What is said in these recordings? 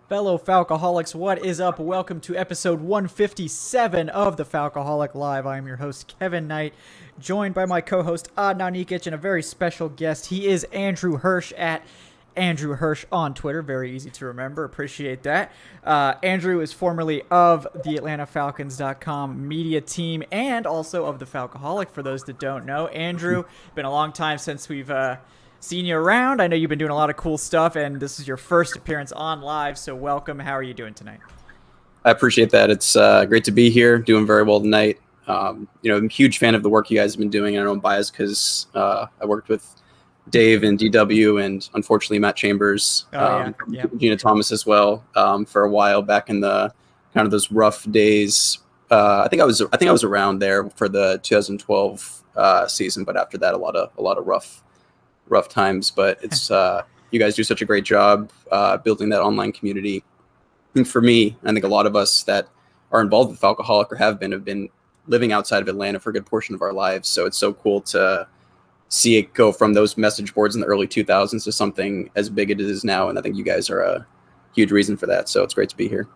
Fellow Falcoholics, what is up? Welcome to episode 157 of the Falcoholic Live. I am your host, Kevin Knight, joined by my co-host, Adnan Ikic, and a very special guest. He is Andrew Hirsch at Andrew Hirsch on Twitter. Very easy to remember. Appreciate that. Andrew is formerly of the AtlantaFalcons.com media team and also of the Falcoholic, for those that don't know. Andrew, been a long time since we've seen you around. I know you've been doing a lot of cool stuff, and this is your first appearance on live, so welcome. How are you doing tonight? I appreciate that. It's great to be here, doing very well tonight. I'm a huge fan of the work you guys have been doing. I know I'm biased because I worked with Dave and DW and unfortunately Matt Chambers, Gina Thomas as well, for a while back in the kind of those rough days. I think I was around there for the 2012 season, but after that, a lot of rough times. But it's you guys do such a great job building that online community. And for me, I think a lot of us that are involved with Falcoholic or have been living outside of Atlanta for a good portion of our lives. So it's so cool to see it go from those message boards in the early 2000s to something as big as it is now. And I think you guys are a huge reason for that. So it's great to be here.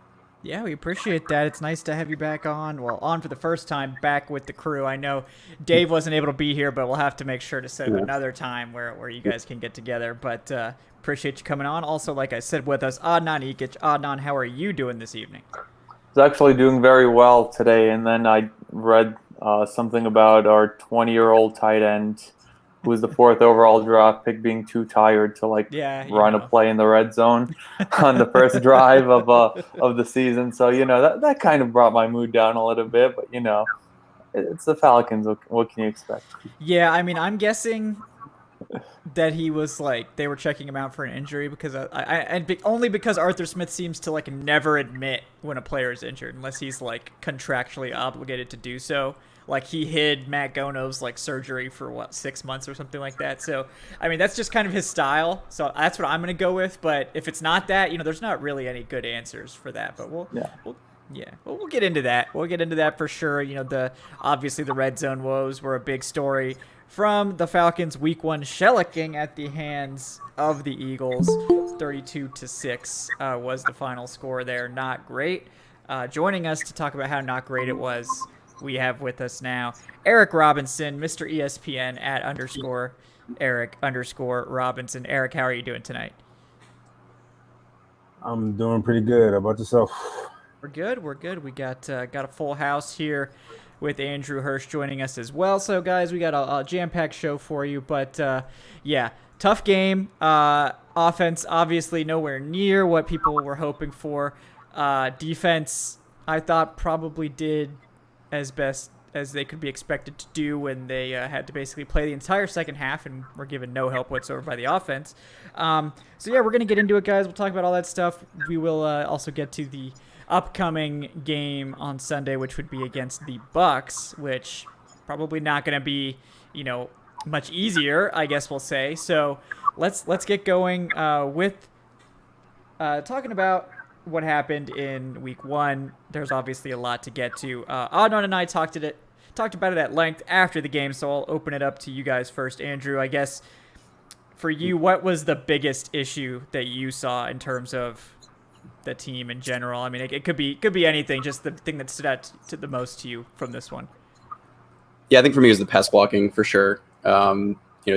Yeah, we appreciate that. It's nice to have you back on. Well, on for the first time, back with the crew. I know Dave wasn't able to be here, but we'll have to make sure to set up another time where you guys can get together. But appreciate you coming on. Also, like I said, with us, Adnan Ikic. Adnan, how are you doing this evening? I was actually doing very well today, and then I read something about our 20-year-old tight end who was the 4th overall draft pick being too tired to run a play in the red zone on the first drive of the season. So, that kind of brought my mood down a little bit, but it's the Falcons. What can you expect? Yeah. I mean, I'm guessing that he was they were checking him out for an injury because only because Arthur Smith seems to never admit when a player is injured unless he's contractually obligated to do so. He hid Matt Gono's surgery for 6 months or something like that. So, I mean, that's just kind of his style. So that's what I'm going to go with. But if it's not that, there's not really any good answers for that. But we'll get into that. We'll get into that for sure. Obviously the red zone woes were a big story from the Falcons week 1 shellacking at the hands of the Eagles. 32-6 was the final score there. Not great. Joining us to talk about how not great it was, we have with us now Eric Robinson, Mr. ESPN at _Eric_Robinson. Eric, how are you doing tonight? I'm doing pretty good. How about yourself? We're good. We got a full house here with Andrew Hirsch joining us as well. So, guys, we got a jam-packed show for you. But, tough game. Offense, obviously, nowhere near what people were hoping for. Defense, I thought, probably did as best as they could be expected to do when they had to basically play the entire second half and were given no help whatsoever by the offense. We're going to get into it, guys. We'll talk about all that stuff. We will also get to the upcoming game on Sunday, which would be against the Bucs, which probably not going to be, much easier, I guess we'll say. So let's get going with talking about what happened in week 1. There's obviously a lot to get to. Adnan and I talked about it at length after the game, so I'll open it up to you guys first. Andrew, I guess for you, what was the biggest issue that you saw in terms of the team in general? I mean, it could be anything, just the thing that stood out to the most to you from this one. Yeah, I think for me it was the pass blocking for sure.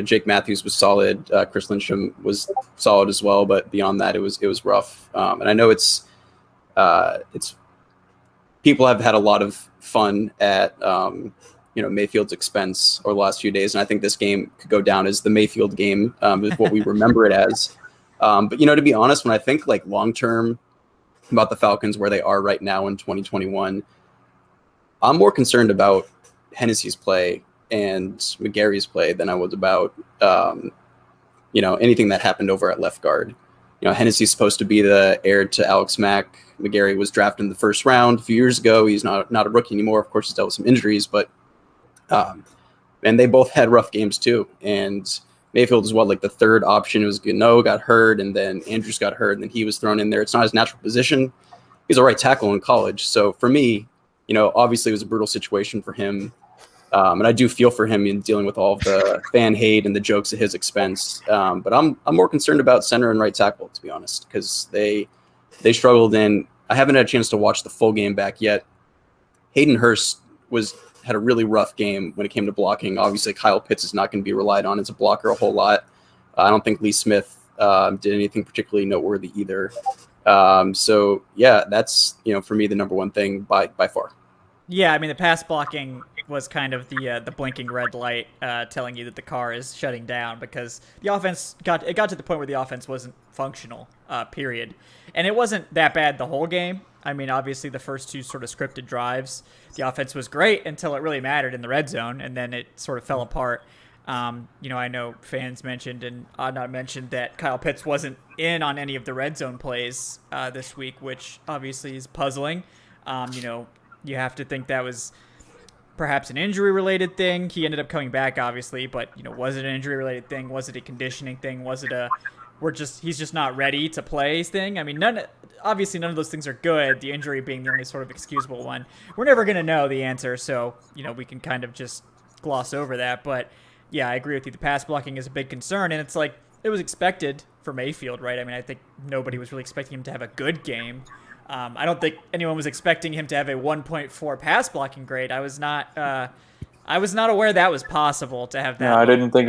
Jake Matthews was solid. Chris Lindstrom was solid as well, but beyond that, it was rough. And I know it's people have had a lot of fun at Mayfield's expense over the last few days, and I think this game could go down as the Mayfield game, is what we remember it as. But to be honest, when I think long term about the Falcons, where they are right now in 2021, I'm more concerned about Hennessy's play and McGarry's play than I was about, anything that happened over at left guard. Hennessy's supposed to be the heir to Alex Mack. McGarry was drafted in the first round a few years ago. He's not a rookie anymore. Of course, he's dealt with some injuries, but and they both had rough games too. And Mayfield is the third option. It was Gano got hurt, and then Andrews got hurt, and then he was thrown in there. It's not his natural position. He's a right tackle in college. So for me, obviously it was a brutal situation for him. And I do feel for him in dealing with all of the fan hate and the jokes at his expense. But I'm more concerned about center and right tackle, to be honest, because they they struggled, and I haven't had a chance to watch the full game back yet. Hayden Hurst had a really rough game when it came to blocking. Obviously, Kyle Pitts is not going to be relied on as a blocker a whole lot. I don't think Lee Smith did anything particularly noteworthy either. So yeah, that's, for me, the number one thing by far. Yeah, I mean, the pass blocking was kind of the blinking red light telling you that the car is shutting down, because the offense got to the point where the offense wasn't functional, period. And it wasn't that bad the whole game. I mean, obviously the first two sort of scripted drives, the offense was great until it really mattered in the red zone, and then it sort of fell apart. I know fans mentioned and Adnan mentioned that Kyle Pitts wasn't in on any of the red zone plays this week, which obviously is puzzling. You have to think that was perhaps an injury-related thing. He ended up coming back, obviously, but was it an injury-related thing? Was it a conditioning thing? Was it he's just not ready to play thing? I mean, none of those things are good. The injury being the only sort of excusable one. We're never going to know the answer, so we can kind of just gloss over that. But yeah, I agree with you. The pass blocking is a big concern, and it's like it was expected for Mayfield, right? I mean, I think nobody was really expecting him to have a good game. I don't think anyone was expecting him to have a 1.4 pass blocking grade. I was not aware that was possible to have that. Yeah, I didn't think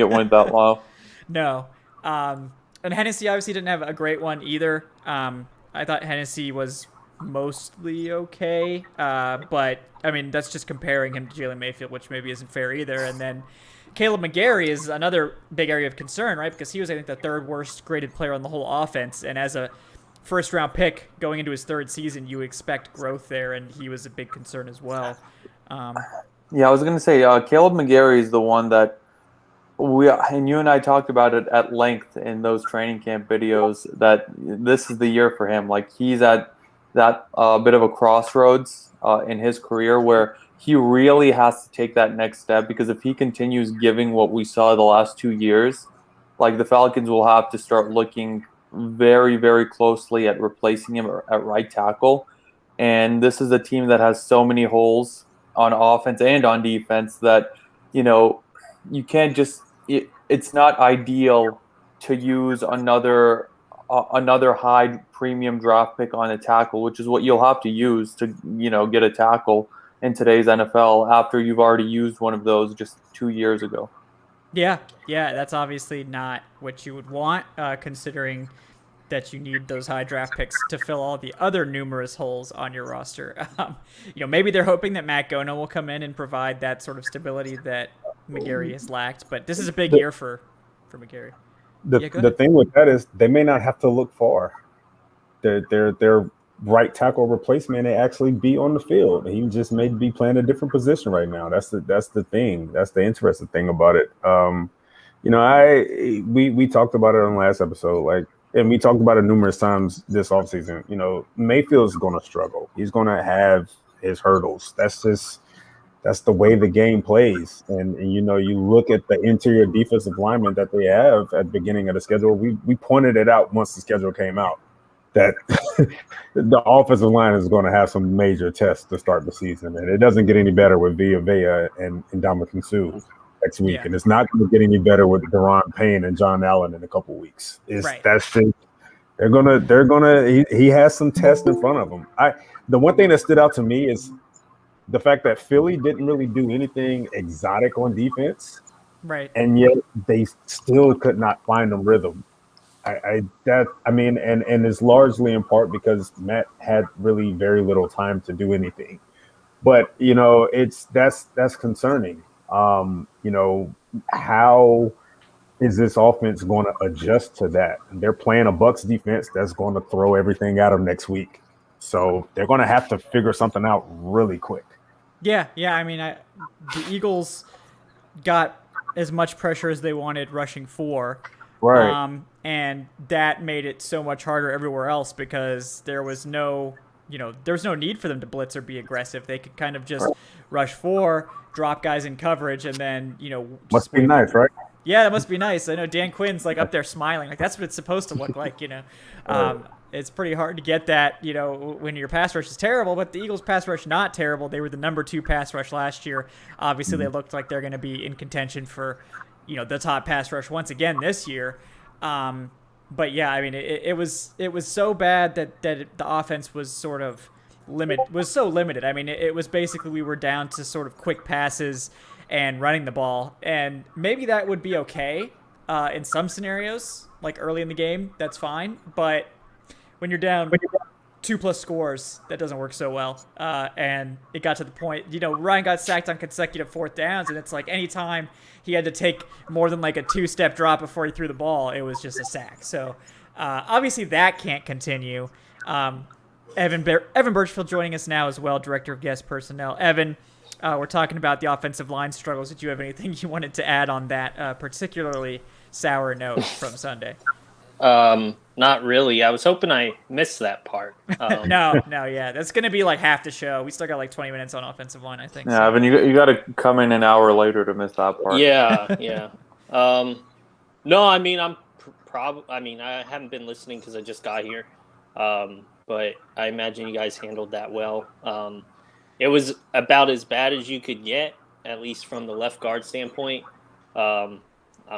it went that low. No. And Hennessy obviously didn't have a great one either. I thought Hennessy was mostly okay. But I mean, that's just comparing him to Jalen Mayfield, which maybe isn't fair either. And then Caleb McGarry is another big area of concern, right? Because he was, I think, the third worst graded player on the whole offense. And as a first-round pick going into his third season, you expect growth there, and he was a big concern as well. Yeah, I was going to say Caleb McGarry is the one that you and I talked about it at length in those training camp videos, that this is the year for him. Like, he's at that bit of a crossroads in his career where he really has to take that next step, because if he continues giving what we saw the last 2 years, like, the Falcons will have to start looking very, very closely at replacing him at right tackle. And this is a team that has so many holes on offense and on defense that, you can't just it's not ideal to use another high premium draft pick on a tackle, which is what you'll have to use to, get a tackle in today's NFL after you've already used one of those just 2 years ago. Yeah, that's obviously not what you would want, considering that you need those high draft picks to fill all the other numerous holes on your roster. Maybe they're hoping that Matt Gona will come in and provide that sort of stability that McGarry has lacked, but this is a big year for McGarry. The thing with that is they may not have to look far. Their right tackle replacement may actually be on the field. He just may be playing a different position right now. That's the thing. That's the interesting thing about it. We talked about it on the last episode, and we talked about it numerous times this offseason. Mayfield's going to struggle. He's going to have his hurdles. That's the way the game plays. And you look at the interior defensive linemen that they have at the beginning of the schedule. We pointed it out once the schedule came out that the offensive line is going to have some major tests to start the season. And it doesn't get any better with Villa and Ndamukong Suh next week. Yeah. And it's not going to get any better with Daron Payne and John Allen in a couple of weeks. That's just, they're gonna he has some tests in front of him. The one thing that stood out to me is the fact that Philly didn't really do anything exotic on defense, right? And yet they still could not find a rhythm. And it's largely in part because Matt had really very little time to do anything. But that's concerning. How is this offense going to adjust to that? They're playing a Bucs defense that's going to throw everything at them next week, so they're going to have to figure something out really quick. Yeah. I mean, the Eagles got as much pressure as they wanted rushing for. Right. And that made it so much harder everywhere else because there was no need for them to blitz or be aggressive. They could kind of just rush 4, drop guys in coverage, and then, must be nice, right? Yeah, that must be nice. I know Dan Quinn's up there smiling. That's what it's supposed to look like, It's pretty hard to get that, when your pass rush is terrible, but the Eagles' pass rush not terrible. They were the number 2 pass rush last year. Obviously, they looked like they're going to be in contention for, the top pass rush once again this year. But yeah, I mean, it was so bad that the offense was sort of limited. I mean, it was basically we were down to sort of quick passes and running the ball, and maybe that would be okay in some scenarios, like early in the game, that's fine. But when you're down 2+ scores, that doesn't work so well. And it got to the point, Ryan got sacked on consecutive 4th downs, and it's like anytime he had to take more than like a 2-step drop before he threw the ball, it was just a sack. So obviously that can't continue. Evan Birchfield joining us now as well, Director of Guest Personnel. Evan, we're talking about the offensive line struggles. Did you have anything you wanted to add on that particularly sour note from Sunday? Not really. I was hoping I missed that part. No, yeah. That's going to be like half the show. We still got like 20 minutes on offensive line, I think. Yeah, so. Evan, you got to come in an hour later to miss that part. Yeah. No, I mean, I haven't been listening because I just got here. But I imagine you guys handled that well. It was about as bad as you could get, at least from the left guard standpoint. I'm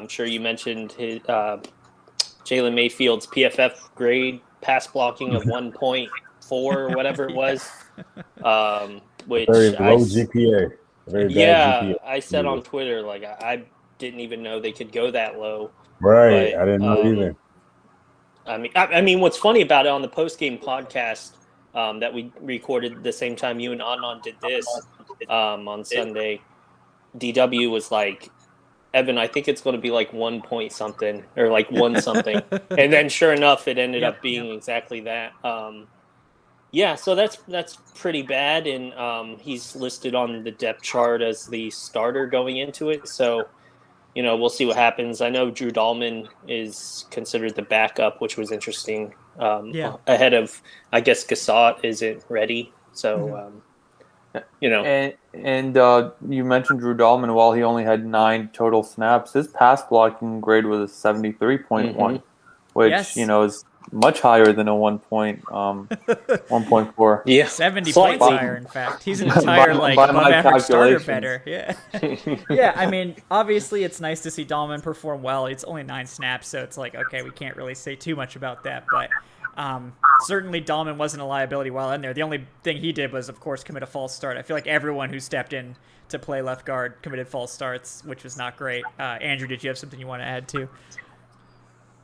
sure you mentioned his Jalen Mayfield's PFF grade, pass blocking of 1.4 or whatever it was. Which very low GPA. Very bad GPA. I said on Twitter, like I didn't even know they could go that low. Right, but, I didn't know either. I mean, what's funny about it on the post-game podcast that we recorded at the same time you and Anand did this on Sunday, DW was like, Evan, I think it's going to be like 1 point something or like 1 something. And then sure enough, it ended up being exactly that. So that's pretty bad. And he's listed on the depth chart as the starter going into it. So, we'll see what happens. I know Drew Dahlman is considered the backup, which was interesting. Ahead of, I guess, Gassot isn't ready. So, And you mentioned Drew Dahlman. While he only had 9 total snaps, his pass blocking grade was a 73.1, which is much higher than a 1.4. Yeah, 70 points higher. In fact, he's an entire above average starter better. Yeah, yeah. I mean, obviously, it's nice to see Dahlman perform well. It's only 9 snaps, so it's like okay, we can't really say too much about that, but. Certainly Dahlman wasn't a liability while in there. The only thing he did was, of course, commit a false start. I feel like everyone who stepped in to play left guard committed false starts, which was not great. Andrew, did you have something you want to add too?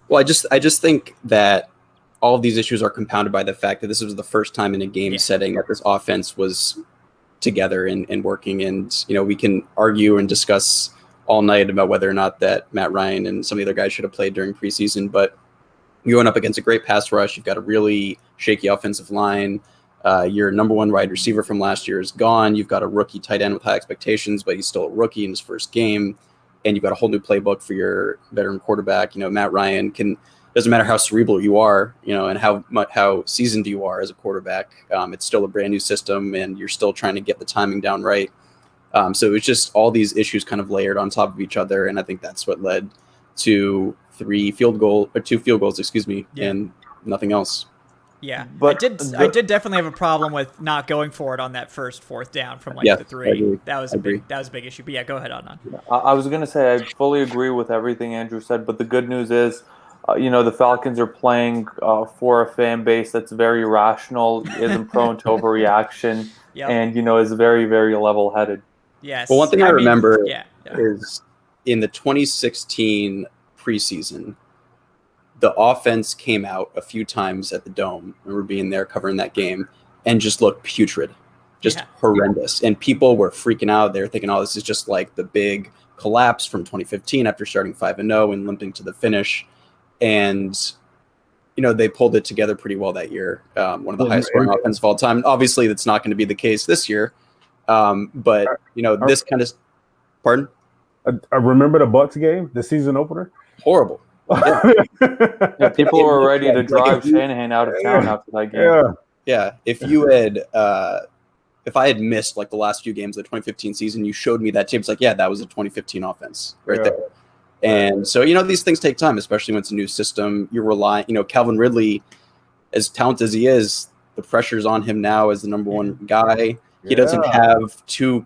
Well, I just think that all of these issues are compounded by the fact that this was the first time in a game setting that this offense was together and working. And, we can argue and discuss all night about whether or not that Matt Ryan and some of the other guys should have played during preseason, but you're going up against a great pass rush. You've got a really shaky offensive line. Your number 1 wide receiver from last year is gone. You've got a rookie tight end with high expectations, but he's still a rookie in his first game. And you've got a whole new playbook for your veteran quarterback. Matt Ryan doesn't matter how cerebral you are, and how seasoned you are as a quarterback. It's still a brand new system, and you're still trying to get the timing down right. So it's just all these issues kind of layered on top of each other, and I think that's what led to 2 field goals, and nothing else. Yeah, but I did definitely have a problem with not going for it on that first 4th down from the 3. That was a big issue. But yeah, go ahead, Anand. I was going to say I fully agree with everything Andrew said, but the good news is, the Falcons are playing for a fan base that's very rational, isn't prone to overreaction, and is very, very level-headed. Yes. Well, one thing I remember is in the 2016 preseason, the offense came out a few times at the Dome. I remember being there covering that game and just looked putrid, horrendous. And people were freaking out. They were thinking, this is just like the big collapse from 2015 after starting 5-0 and limping to the finish. And, they pulled it together pretty well that year. One of the highest scoring offense of all time. Obviously, that's not going to be the case this year. But, this kind of – pardon? I remember the Bucs game, the season opener. Horrible. People were ready to drive Shanahan out of town after that game. Yeah. If you had, if I had missed like the last few games of the 2015 season, you showed me that tape. It's like, that was a 2015 offense there. And so, these things take time, especially when it's a new system. You're relying, Calvin Ridley, as talented as he is, the pressure's on him now as the number 1 guy. He doesn't have two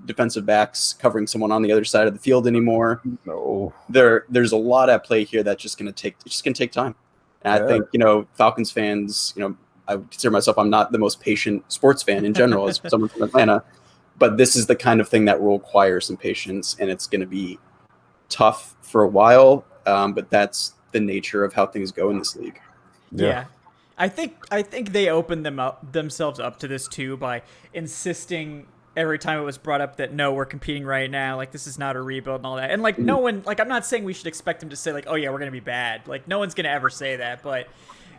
defensive backs covering someone on the other side of the field anymore. No. There's a lot at play here that's just going to take time. And I think, Falcons fans, I would consider myself, I'm not the most patient sports fan in general as someone from Atlanta, but this is the kind of thing that will require some patience, and it's going to be tough for a while. But that's the nature of how things go in this league. Yeah. I think they opened themselves up to this too by insisting every time it was brought up that no, we're competing right now, like this is not a rebuild and all that. And like no one, like I'm not saying we should expect them to say like, oh yeah, we're gonna be bad. Like no one's gonna ever say that, but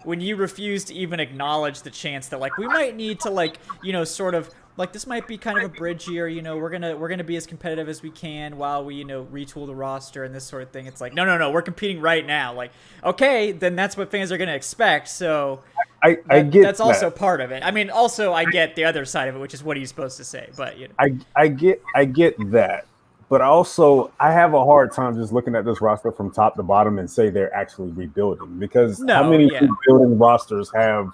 when you refuse to even acknowledge the chance that like we might need to like, sort of like this might be kind of a bridge year, we're gonna be as competitive as we can while we, retool the roster and this sort of thing. It's like no, we're competing right now. Like, okay, then that's what fans are gonna expect. So I get that's also part of it. I mean, also I get the other side of it, which is what are you supposed to say? But I get that, but also I have a hard time just looking at this roster from top to bottom and say they're actually rebuilding, because how many rebuilding rosters have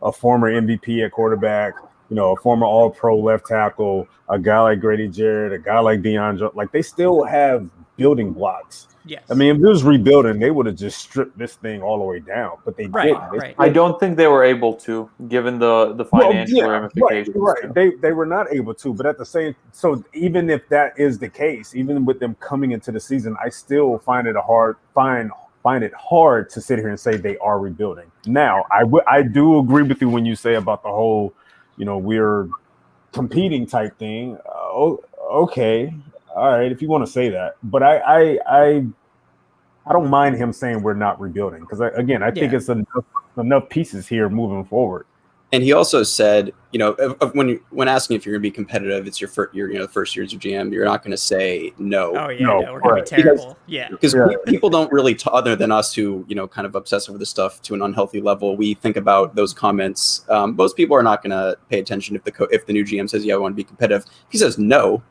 a former MVP at quarterback, a former All-Pro left tackle, a guy like Grady Jarrett, a guy like Deion Jones? Like they still have building blocks. Yes. I mean, if it was rebuilding, they would have just stripped this thing all the way down, but they didn't. Right. I don't think they were able to, given the financial ramifications. Right. They were not able to, but at the same, so even if that is the case, even with them coming into the season, I still find it hard to sit here and say they are rebuilding. Now, I do agree with you when you say about the whole, we're competing type thing. Okay. All right, if you want to say that, but I don't mind him saying we're not rebuilding, because I think it's enough pieces here moving forward. And he also said, when asking if you're going to be competitive, it's your first year as your GM. You're not going to say no. Oh yeah, no, we're going to be terrible. Because people don't really, other than us who kind of obsess over the stuff to an unhealthy level, we think about those comments. Most people are not going to pay attention if the new GM says, yeah, I want to be competitive. If he says no,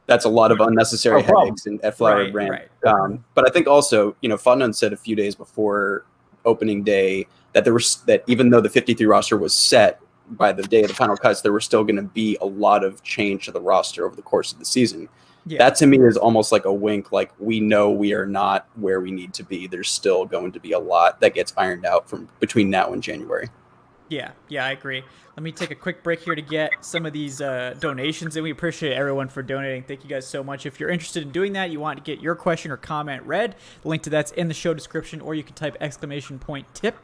that's a lot of unnecessary headaches and flower brand. Right. But I think also, Fondon said a few days before opening day that even though the 53 roster was set by the day of the final cuts, there were still going to be a lot of change to the roster over the course of the season. Yeah. That to me is almost like a wink. Like we know we are not where we need to be. There's still going to be a lot that gets ironed out from between now and January. Yeah, I agree. Let me take a quick break here to get some of these donations, and we appreciate everyone for donating. Thank you guys so much. If you're interested in doing that, you want to get your question or comment read, the link to that's in the show description, or you can type !tip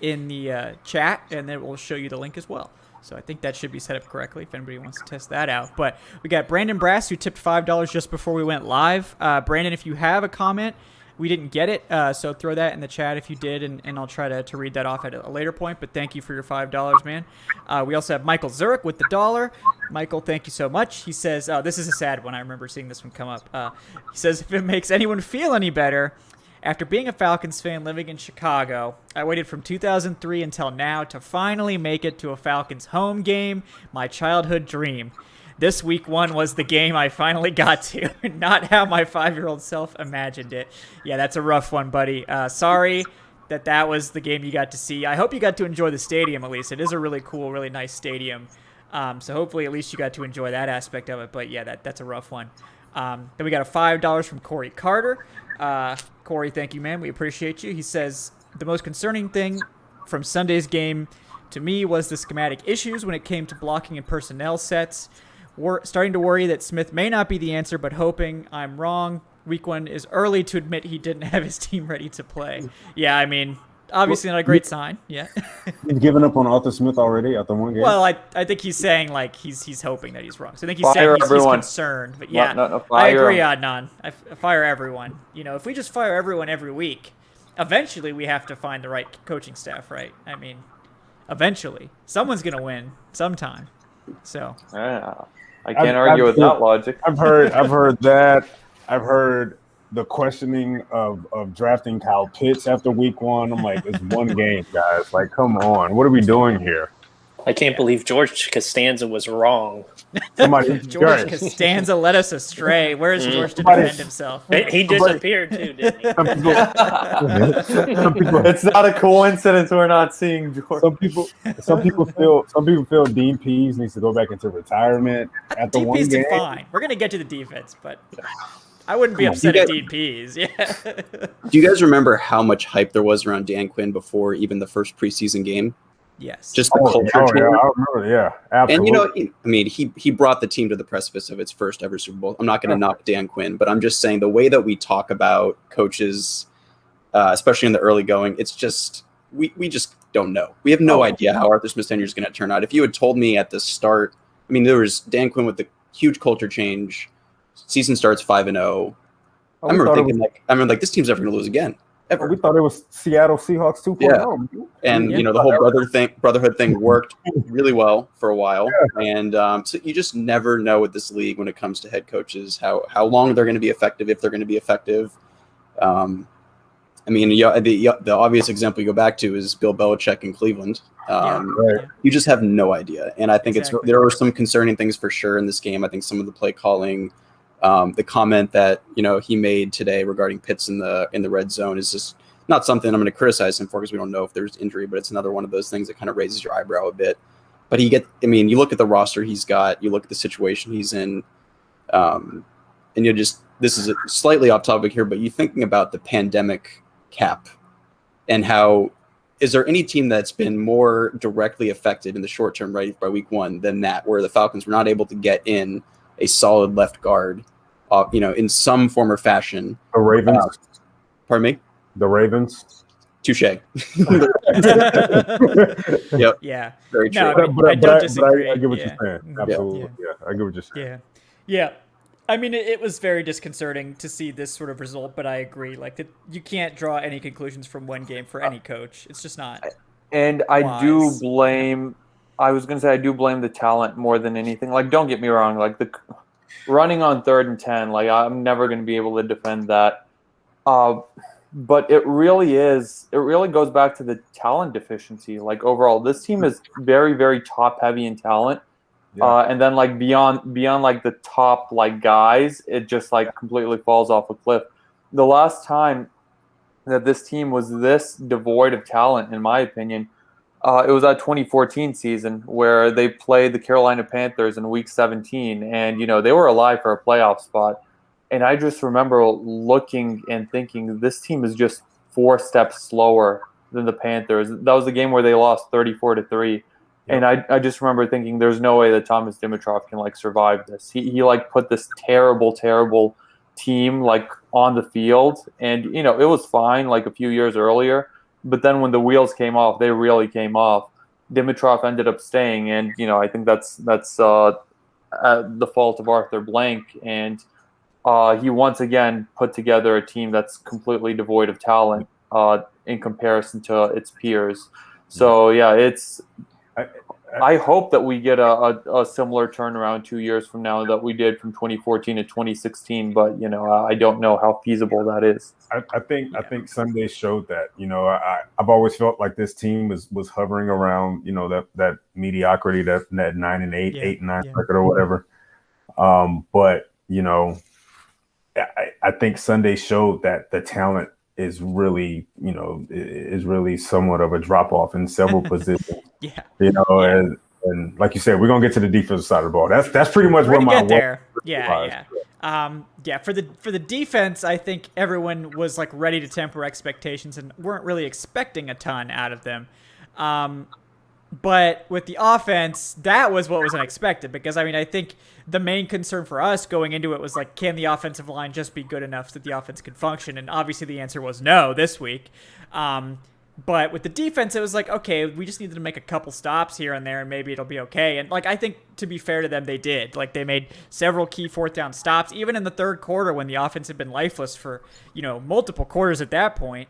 in the chat, and then it will show you the link as well. So I think that should be set up correctly if anybody wants to test that out. But we got Brandon Brass, who tipped $5 just before we went live. Brandon, if you have a comment, we didn't get it, so throw that in the chat if you did, and I'll try to read that off at a later point. But thank you for your $5, man. We also have Michael Zurich with the $1. Michael, thank you so much. He says, this is a sad one. I remember seeing this one come up. He says, if it makes anyone feel any better, after being a Falcons fan living in Chicago, I waited from 2003 until now to finally make it to a Falcons home game, my childhood dream. This week 1 was the game I finally got to, not how my 5-year-old self imagined it. Yeah, that's a rough one, buddy. Sorry that was the game you got to see. I hope you got to enjoy the stadium at least. It is a really cool, really nice stadium. So hopefully at least you got to enjoy that aspect of it. But yeah, that's a rough one. Then we got a $5 from Corey Carter. Corey, thank you, man. We appreciate you. He says, the most concerning thing from Sunday's game to me was the schematic issues when it came to blocking and personnel sets. We're starting to worry that Smith may not be the answer, but hoping I'm wrong. Week 1 is early to admit he didn't have his team ready to play. Yeah, I mean, obviously not a great sign. Yeah. You've given up on Arthur Smith already after one game? Well, I think he's saying like he's hoping that he's wrong. So I think he's saying he's concerned. But yeah, no, I agree, Adnan. I fire everyone. If we just fire everyone every week, eventually we have to find the right coaching staff, right? I mean, eventually someone's gonna win sometime. So. Yeah. I can't argue with that logic. I've heard that. I've heard the questioning of drafting Kyle Pitts after week 1. I'm like, it's one game, guys. Like, come on. What are we doing here? I can't believe George Costanza was wrong. George Costanza led us astray. Where's George to defend himself? He disappeared too, didn't he? It's not a coincidence we're not seeing George. Some people feel Dean Pease needs to go back into retirement after Dean one Pease game. did fine. We're gonna get to the defense, but I wouldn't be upset at Dean Pease. Yeah. Do you guys remember how much hype there was around Dan Quinn before even the first preseason game? Yes. Just the culture change. Yeah, I remember. Yeah, absolutely. And he brought the team to the precipice of its first ever Super Bowl. I'm not going to knock Dan Quinn, but I'm just saying the way that we talk about coaches, especially in the early going, it's just we just don't know. We have no idea how Arthur Smith's tenure is going to turn out. If you had told me at the start, there was Dan Quinn with the huge culture change. Season starts 5-0. I remember thinking this team's never going to lose again. Ever. We thought it was Seattle Seahawks 2.0. Yeah. And the whole brotherhood thing worked really well for a while. Yeah. And so you just never know with this league when it comes to head coaches how long they're going to be effective, if they're going to be effective. The obvious example you go back to is Bill Belichick in Cleveland. You just have no idea. And I think there were some concerning things for sure in this game. I think some of the play calling, the comment that he made today regarding Pitts in the red zone is just not something I'm going to criticize him for, because we don't know if there's injury, but it's another one of those things that kind of raises your eyebrow a bit. But you look at the roster he's got, you look at the situation he's in, and this is a slightly off topic here, but you're thinking about the pandemic cap and how is there any team that's been more directly affected in the short term, right, by week one than that, where the Falcons were not able to get in a solid left guard, in some form or fashion. The Ravens. Pardon me? The Ravens. Touche. Yep. Yeah. Very true. I don't disagree. I get what you're saying. Absolutely. Yeah. I get what you're saying. Yeah. It was very disconcerting to see this sort of result, but I agree. You can't draw any conclusions from one game for any coach. It's just not. And wise. I do blame the talent more than anything. Don't get me wrong. The running on 3rd and 10, I'm never going to be able to defend that. But it really goes back to the talent deficiency. Overall, this team is very, very top heavy in talent. Yeah. And then beyond the top guys, it just completely falls off a cliff. The last time that this team was this devoid of talent, in my opinion, it was that 2014 season where they played the Carolina Panthers in Week 17, and they were alive for a playoff spot. And I just remember looking and thinking, this team is just 4 steps slower than the Panthers. That was the game where they lost 34-3. And I just remember thinking, there's no way that Thomas Dimitroff can survive this. He put this terrible, terrible team on the field, and it was fine a few years earlier, but then when the wheels came off, they really came off. Dimitroff ended up staying, and I think that's the fault of Arthur Blank, and he once again put together a team that's completely devoid of talent in comparison to its peers. So I hope that we get a similar turnaround 2 years from now that we did from 2014 to 2016, but I don't know how feasible that is. I think Sunday showed that. I've always felt like this team was hovering around that mediocrity, that 9-8, 8-9 record or whatever. But I think Sunday showed that the talent is really somewhat of a drop off in several positions. And like you said, we're gonna get to the defensive side of the ball. That's pretty much where my there. For the defense, I think everyone was ready to temper expectations and weren't really expecting a ton out of them. But with the offense, that was what was unexpected, because I think the main concern for us going into it was can the offensive line just be good enough so that the offense could function? And obviously the answer was no this week. But with the defense, it was okay, we just needed to make a couple stops here and there and maybe it'll be okay. And I think, to be fair to them, they did. They made several key 4th down stops, even in the third quarter when the offense had been lifeless for, multiple quarters at that point.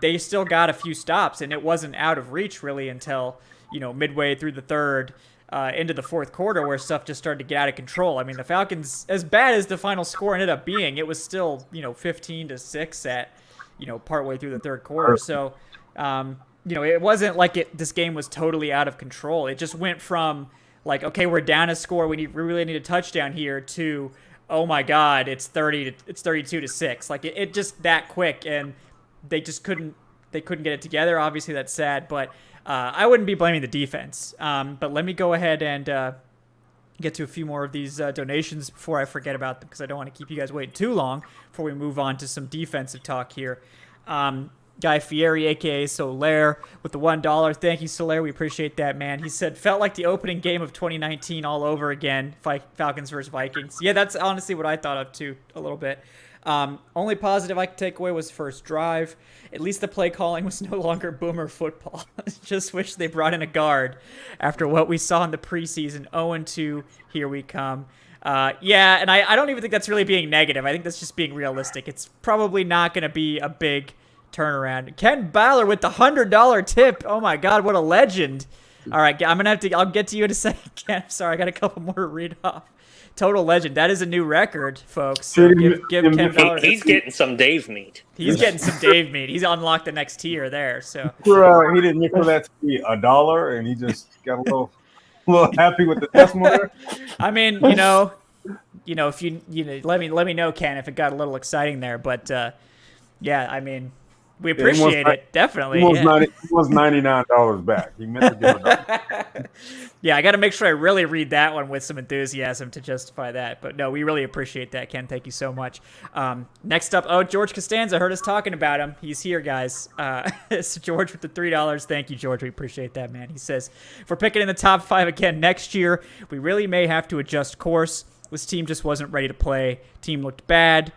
They still got a few stops, and it wasn't out of reach really until, midway through the third, into the fourth quarter, where stuff just started to get out of control. The Falcons, as bad as the final score ended up being, it was still, 15-6 at, partway through the third quarter. So, it wasn't like this game was totally out of control. It just went from like, okay, we're down a score, we really need a touchdown here, to, oh my God, it's 32-6. Like it just that quick, and they just couldn't get it together. Obviously that's sad, but I wouldn't be blaming the defense. But let me go ahead and get to a few more of these donations before I forget about them, because I don't want to keep you guys waiting too long before we move on to some defensive talk here. Guy Fieri, a.k.a. Solaire, with the $1. Thank you, Solaire. We appreciate that, man. He said, felt like the opening game of 2019 all over again, Falcons versus Vikings. Yeah, that's honestly what I thought of, too, a little bit. Only positive I could take away was first drive. At least the play calling was no longer boomer football. Just wish they brought in a guard after what we saw in the preseason. 0-2, here we come. Yeah, and I don't even think that's really being negative. I think that's just being realistic. It's probably not going to be a big turnaround. Ken Baller with the $100 tip. Oh my God, what a legend. All right, I'll get to you in a second, Ken. Sorry, I got a couple more to read off. Total legend. That is a new record, folks. So give Ken Baller. He's getting some Dave meat. He's getting some Dave meat. He's unlocked the next tier there. So he didn't nickel that to be $1, and he just got a little happy with the decimal there. I mean, if you let me know, Ken, if it got a little exciting there. But yeah, I mean, we appreciate it, definitely. He was $99 back. He meant to give it. Yeah, I got to make sure I really read that one with some enthusiasm to justify that. But no, we really appreciate that, Ken. Thank you so much. Next up, George Costanza. Heard us talking about him. He's here, guys. It's George with the $3. Thank you, George. We appreciate that, man. He says, if we're picking in the top 5 again next year, we really may have to adjust course. This team just wasn't ready to play. Team looked bad.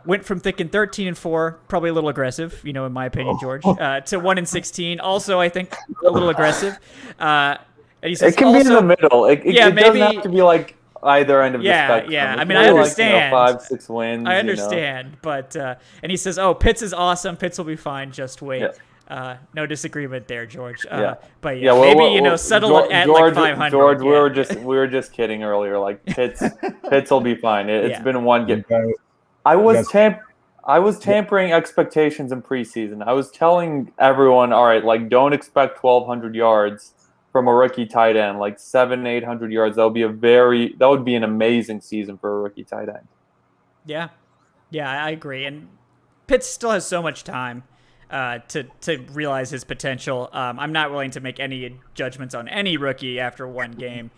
Went from thinking 13-4, probably a little aggressive, in my opinion, George, to 1-16. Also, I think a little aggressive. And he says it can be in the middle. It maybe, doesn't have to be like either end of the spectrum. Yeah. I mean, I understand. 5-6 wins. I understand, but and he says, Pitts is awesome. Pitts will be fine. Just wait. Yeah. No disagreement there, George. But maybe settle it at George, like 500. George, we were just kidding earlier. Like Pitts will be fine. It's been one game. I was tampering expectations in preseason. I was telling everyone, all right, like don't expect 1,200 yards from a rookie tight end, like 700-800 yards. That would be an amazing season for a rookie tight end. Yeah, I agree. And Pitts still has so much time to realize his potential. I'm not willing to make any judgments on any rookie after one game.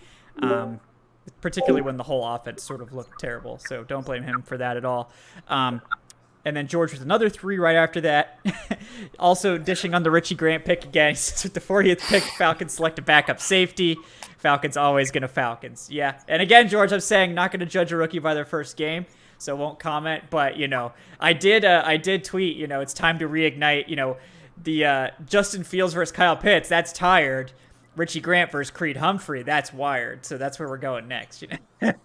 Particularly when the whole offense sort of looked terrible. So don't blame him for that at all. And then George with another 3 right after that. Also dishing on the Richie Grant pick again. He says with the 40th pick, Falcons select a backup safety. Falcons always going to Falcons. Yeah. And again, George, I'm saying not going to judge a rookie by their first game, so won't comment. But, I did tweet, it's time to reignite, the Justin Fields versus Kyle Pitts. That's tired. Richie Grant versus Creed Humphrey, that's wired. So that's where we're going next. And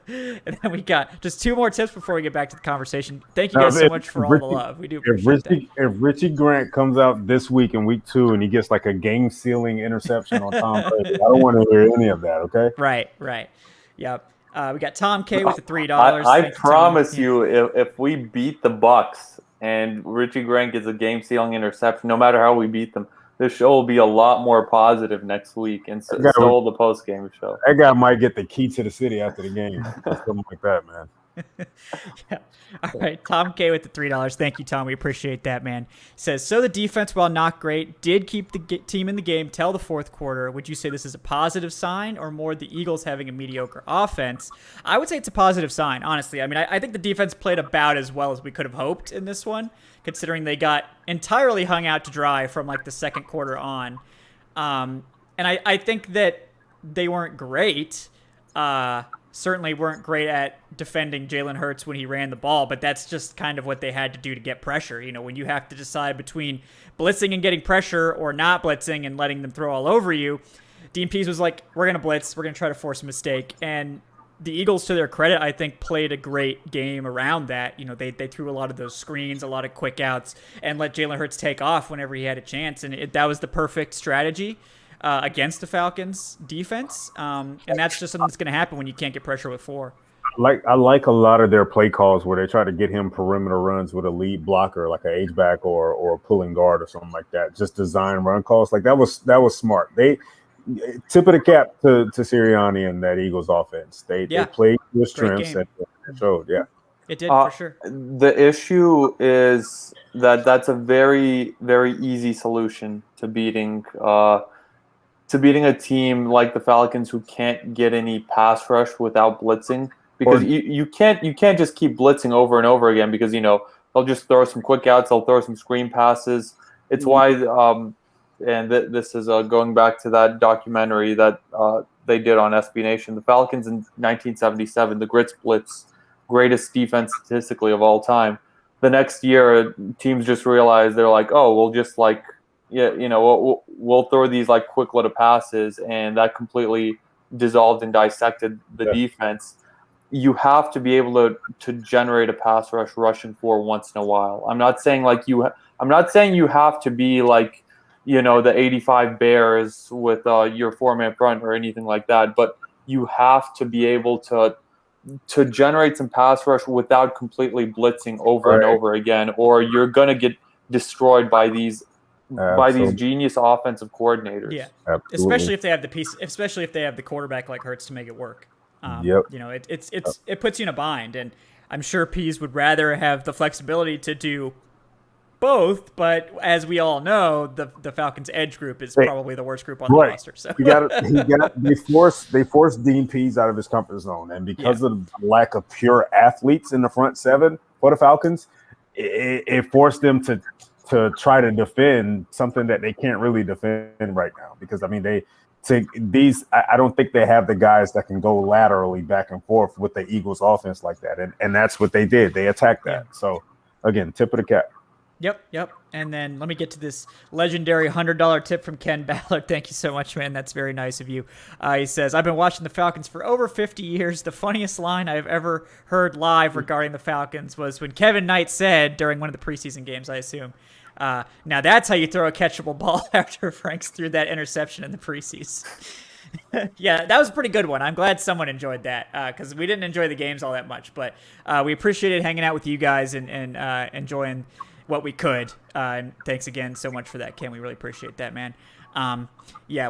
then we got just 2 more tips before we get back to the conversation. Thank you guys so much for all the love. We do appreciate that. If Richie Grant comes out this week in week 2 and he gets like a game-sealing interception on Tom Brady, I don't want to hear any of that, okay? Right. Yep. We got Tom K with the $3. I promise you, if we beat the Bucs and Richie Grant gets a game-sealing interception, no matter how we beat them, this show will be a lot more positive next week, and so will the post-game show. That guy might get the key to the city after the game. Something like that, man. Yeah. All right, Tom K with the $3. Thank you, Tom. We appreciate that, man. Says, so the defense, while not great, did keep the team in the game till the fourth quarter. Would you say this is a positive sign or more the Eagles having a mediocre offense? I would say it's a positive sign, honestly. I mean, I think the defense played about as well as we could have hoped in this one, considering they got entirely hung out to dry from like the second quarter on. And I think that they weren't great. Certainly weren't great at defending Jalen Hurts when he ran the ball, but that's just kind of what they had to do to get pressure. When you have to decide between blitzing and getting pressure or not blitzing and letting them throw all over you, Dean Pease was like, we're going to blitz. We're going to try to force a mistake. And the Eagles, to their credit, I think played a great game around that. They threw a lot of those screens, a lot of quick outs, and let Jalen Hurts take off whenever he had a chance. And that was the perfect strategy against the Falcons defense. And that's just something that's going to happen when you can't get pressure with 4. I like a lot of their play calls where they try to get him perimeter runs with a lead blocker, like an H-back or a pulling guard or something like that. Just design run calls. Like that was smart. They tip of the cap to Sirianni and that Eagles offense. They played with strengths and showed. Yeah, it did for sure. The issue is that's a very, very easy solution to beating a team like the Falcons who can't get any pass rush without blitzing. Because you can't just keep blitzing over and over again because they'll just throw some quick outs, they'll throw some screen passes. It's why this is going back to that documentary that they did on SB Nation. The Falcons in 1977, the Grits blitz, greatest defense statistically of all time. The next year, teams just realized they're like, oh, we'll just we'll throw these like quick little passes, and that completely dissolved and dissected the defense. You have to be able to generate a pass rush, rushing for once in a while. I'm not saying you have to be like, the 85 Bears with your 4-man front or anything like that, but you have to be able to generate some pass rush without completely blitzing over and over again, or you're gonna get destroyed by these genius offensive coordinators. Yeah, absolutely. Especially if they have the quarterback like Hurts to make it work. It puts you in a bind, and I'm sure Pease would rather have the flexibility to do both, but as we all know, the Falcons edge group is probably the worst group on the roster. So they forced Dean Pease out of his comfort zone, and because of the lack of pure athletes in the front seven for the Falcons, it forced them to try to defend something that they can't really defend right now. Because I don't think they have the guys that can go laterally back and forth with the Eagles offense like that. And that's what they did. They attacked that. Yeah. So again, tip of the cap. Yep. And then let me get to this legendary $100 tip from Ken Ballard. Thank you so much, man. That's very nice of you. He says, I've been watching the Falcons for over 50 years. The funniest line I've ever heard live regarding the Falcons was when Kevin Knight said during one of the preseason games, I assume, now that's how you throw a catchable ball after Franks threw that interception in the preseason. Yeah, that was a pretty good one. I'm glad someone enjoyed that because we didn't enjoy the games all that much. But we appreciated hanging out with you guys and enjoying what we could. And thanks again so much for that, Ken. We really appreciate that, man. Well,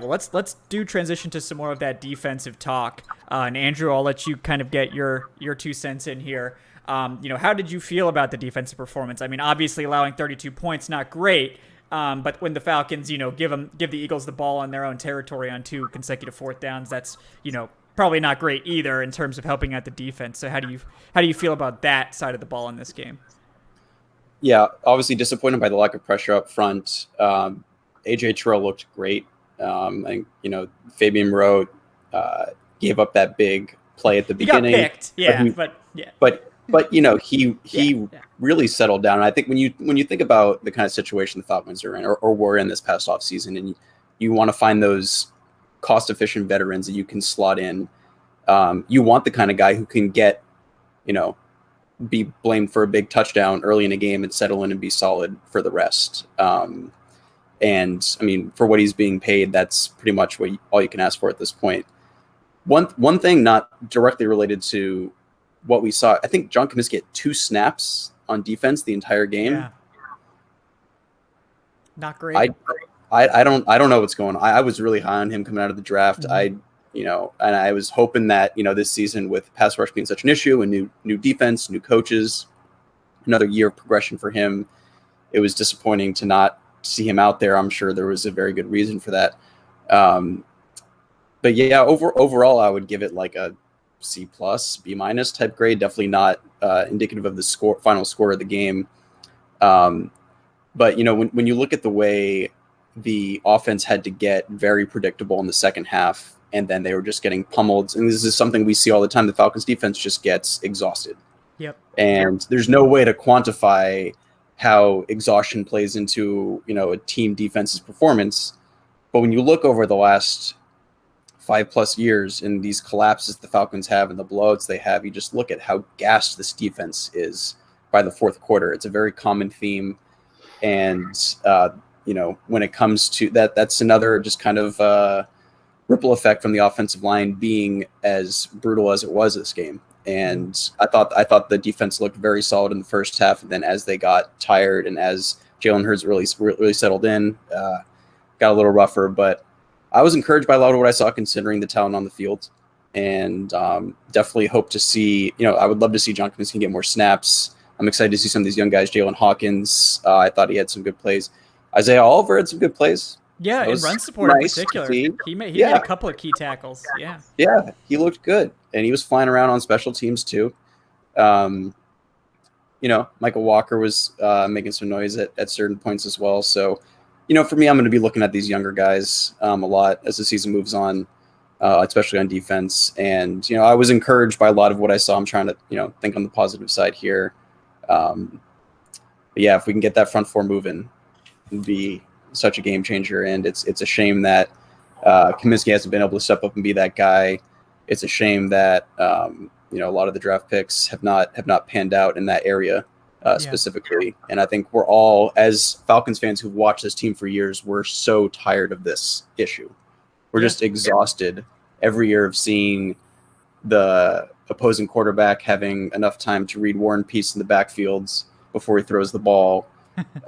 let's do transition to some more of that defensive talk. And Andrew, I'll let you kind of get your 2 cents in here. How did you feel about the defensive performance? I mean, obviously allowing 32 points, not great. But when the Falcons, give the Eagles the ball in their own territory on 2 consecutive 4th downs, that's, probably not great either in terms of helping out the defense. So how do you feel about that side of the ball in this game? Yeah, obviously disappointed by the lack of pressure up front. AJ Terrell looked great. I think, Fabian Moreau gave up that big play at the beginning. He got picked, But he really settled down. And I think when you think about the kind of situation the Falcons are in or were in this past offseason, and you want to find those cost-efficient veterans that you can slot in, you want the kind of guy who can get, be blamed for a big touchdown early in a game and settle in and be solid for the rest. And I mean, for what he's being paid, that's pretty much all you can ask for at this point. One thing not directly related to what we saw, I think John Kaminsky had 2 snaps on defense the entire game. Yeah. Not great. I don't know what's going on. I was really high on him coming out of the draft. Mm-hmm. And I was hoping that, this season with pass rush being such an issue and new defense, new coaches, another year of progression for him. It was disappointing to not see him out there. I'm sure there was a very good reason for that. But yeah, overall, I would give it like a C+, B- type grade. Definitely not indicative of the final score of the game. But when you look at the way the offense had to get very predictable in the second half, and then they were just getting pummeled, and this is something we see all the time. The Falcons defense just gets exhausted. Yep. And there's no way to quantify how exhaustion plays into a team defense's performance. But when you look over the last 5+ years and these collapses the Falcons have and the blowouts they have, you just look at how gassed this defense is by the 4th quarter. It's a very common theme. And, when it comes to that's another just kind of ripple effect from the offensive line being as brutal as it was this game. And I thought the defense looked very solid in the first half. And then as they got tired and as Jalen Hurts really settled in, got a little rougher. But I was encouraged by a lot of what I saw considering the talent on the field. And definitely hope to see, I would love to see John Kaminsky get more snaps. I'm excited to see some of these young guys. Jalen Hawkins, I thought he had some good plays. Isaiah Oliver had some good plays. Yeah, in run support in particular. He made a couple of key tackles. Yeah. Yeah, he looked good. And he was flying around on special teams too. Michael Walker was making some noise at certain points as well. So, for me, I'm going to be looking at these younger guys a lot as the season moves on, especially on defense. And, I was encouraged by a lot of what I saw. I'm trying to, think on the positive side here. But yeah, if we can get that front four moving, it'd be such a game changer. And it's a shame that Kaminsky hasn't been able to step up and be that guy. It's a shame that a lot of the draft picks have not panned out in that area specifically. And I think we're all, as Falcons fans who've watched this team for years, we're so tired of this issue. We're just exhausted every year of seeing the opposing quarterback having enough time to read War and Peace in the backfields before he throws the ball.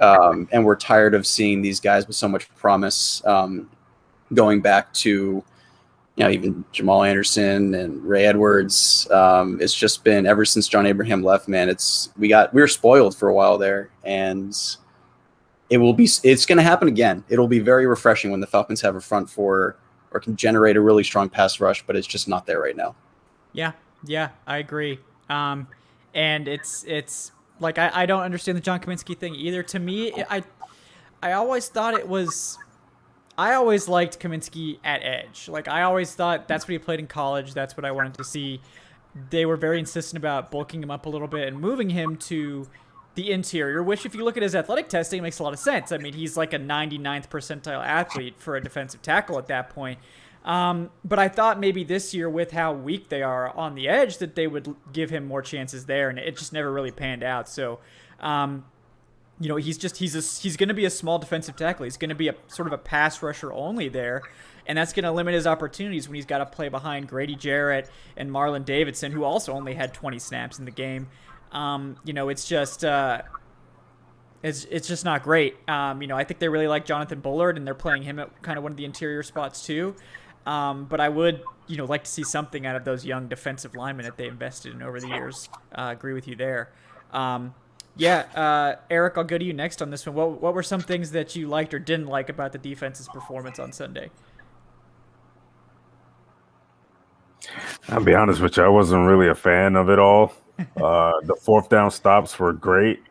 And we're tired of seeing these guys with so much promise going back to, even Jamal Anderson and Ray Edwards. It's just been ever since John Abraham left, man. We were spoiled for a while there, and it's going to happen again. It'll be very refreshing when the Falcons have a front four or can generate a really strong pass rush, but it's just not there right now. Yeah, I agree. And it's like I don't understand the John Kaminsky thing either. To me, I always thought I always liked Kaminsky at edge. Like, I always thought that's what he played in college. That's what I wanted to see. They were very insistent about bulking him up a little bit and moving him to the interior, which, if you look at his athletic testing, makes a lot of sense. I mean, he's like a 99th percentile athlete for a defensive tackle at that point. But I thought maybe this year, with how weak they are on the edge, that they would give him more chances there, and it just never really panned out. So, he's going to be a small defensive tackle. He's going to be a sort of a pass rusher only there, and that's going to limit his opportunities when he's got to play behind Grady Jarrett and Marlon Davidson, who also only had 20 snaps in the game. It's just it's just not great. I think they really like Jonathan Bullard, and they're playing him at kind of one of the interior spots too. But I would, like to see something out of those young defensive linemen that they invested in over the years. Agree with you there. Eric, I'll go to you next on this one. What were some things that you liked or didn't like about the defense's performance on Sunday? I'll be honest with you, I wasn't really a fan of it all. The fourth down stops were great.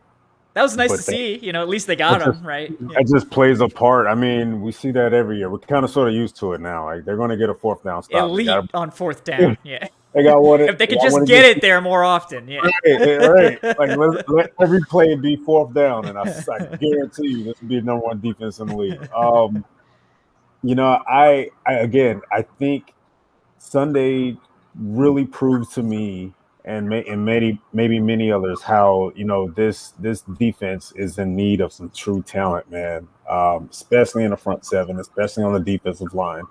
That was nice to see. At least they got them, right? Yeah. It just plays a part. I mean, we see that every year. We're kind of sort of used to it now. Like, they're going to get a fourth down stop. Elite on fourth down, yeah. They got one. If they could just get it there more often, yeah. Right. Like, let every play be fourth down, and I guarantee you this will be the number one defense in the league. I think Sunday really proved to me, and maybe many others, how this defense is in need of some true talent, man. Especially in the front seven, especially on the defensive line.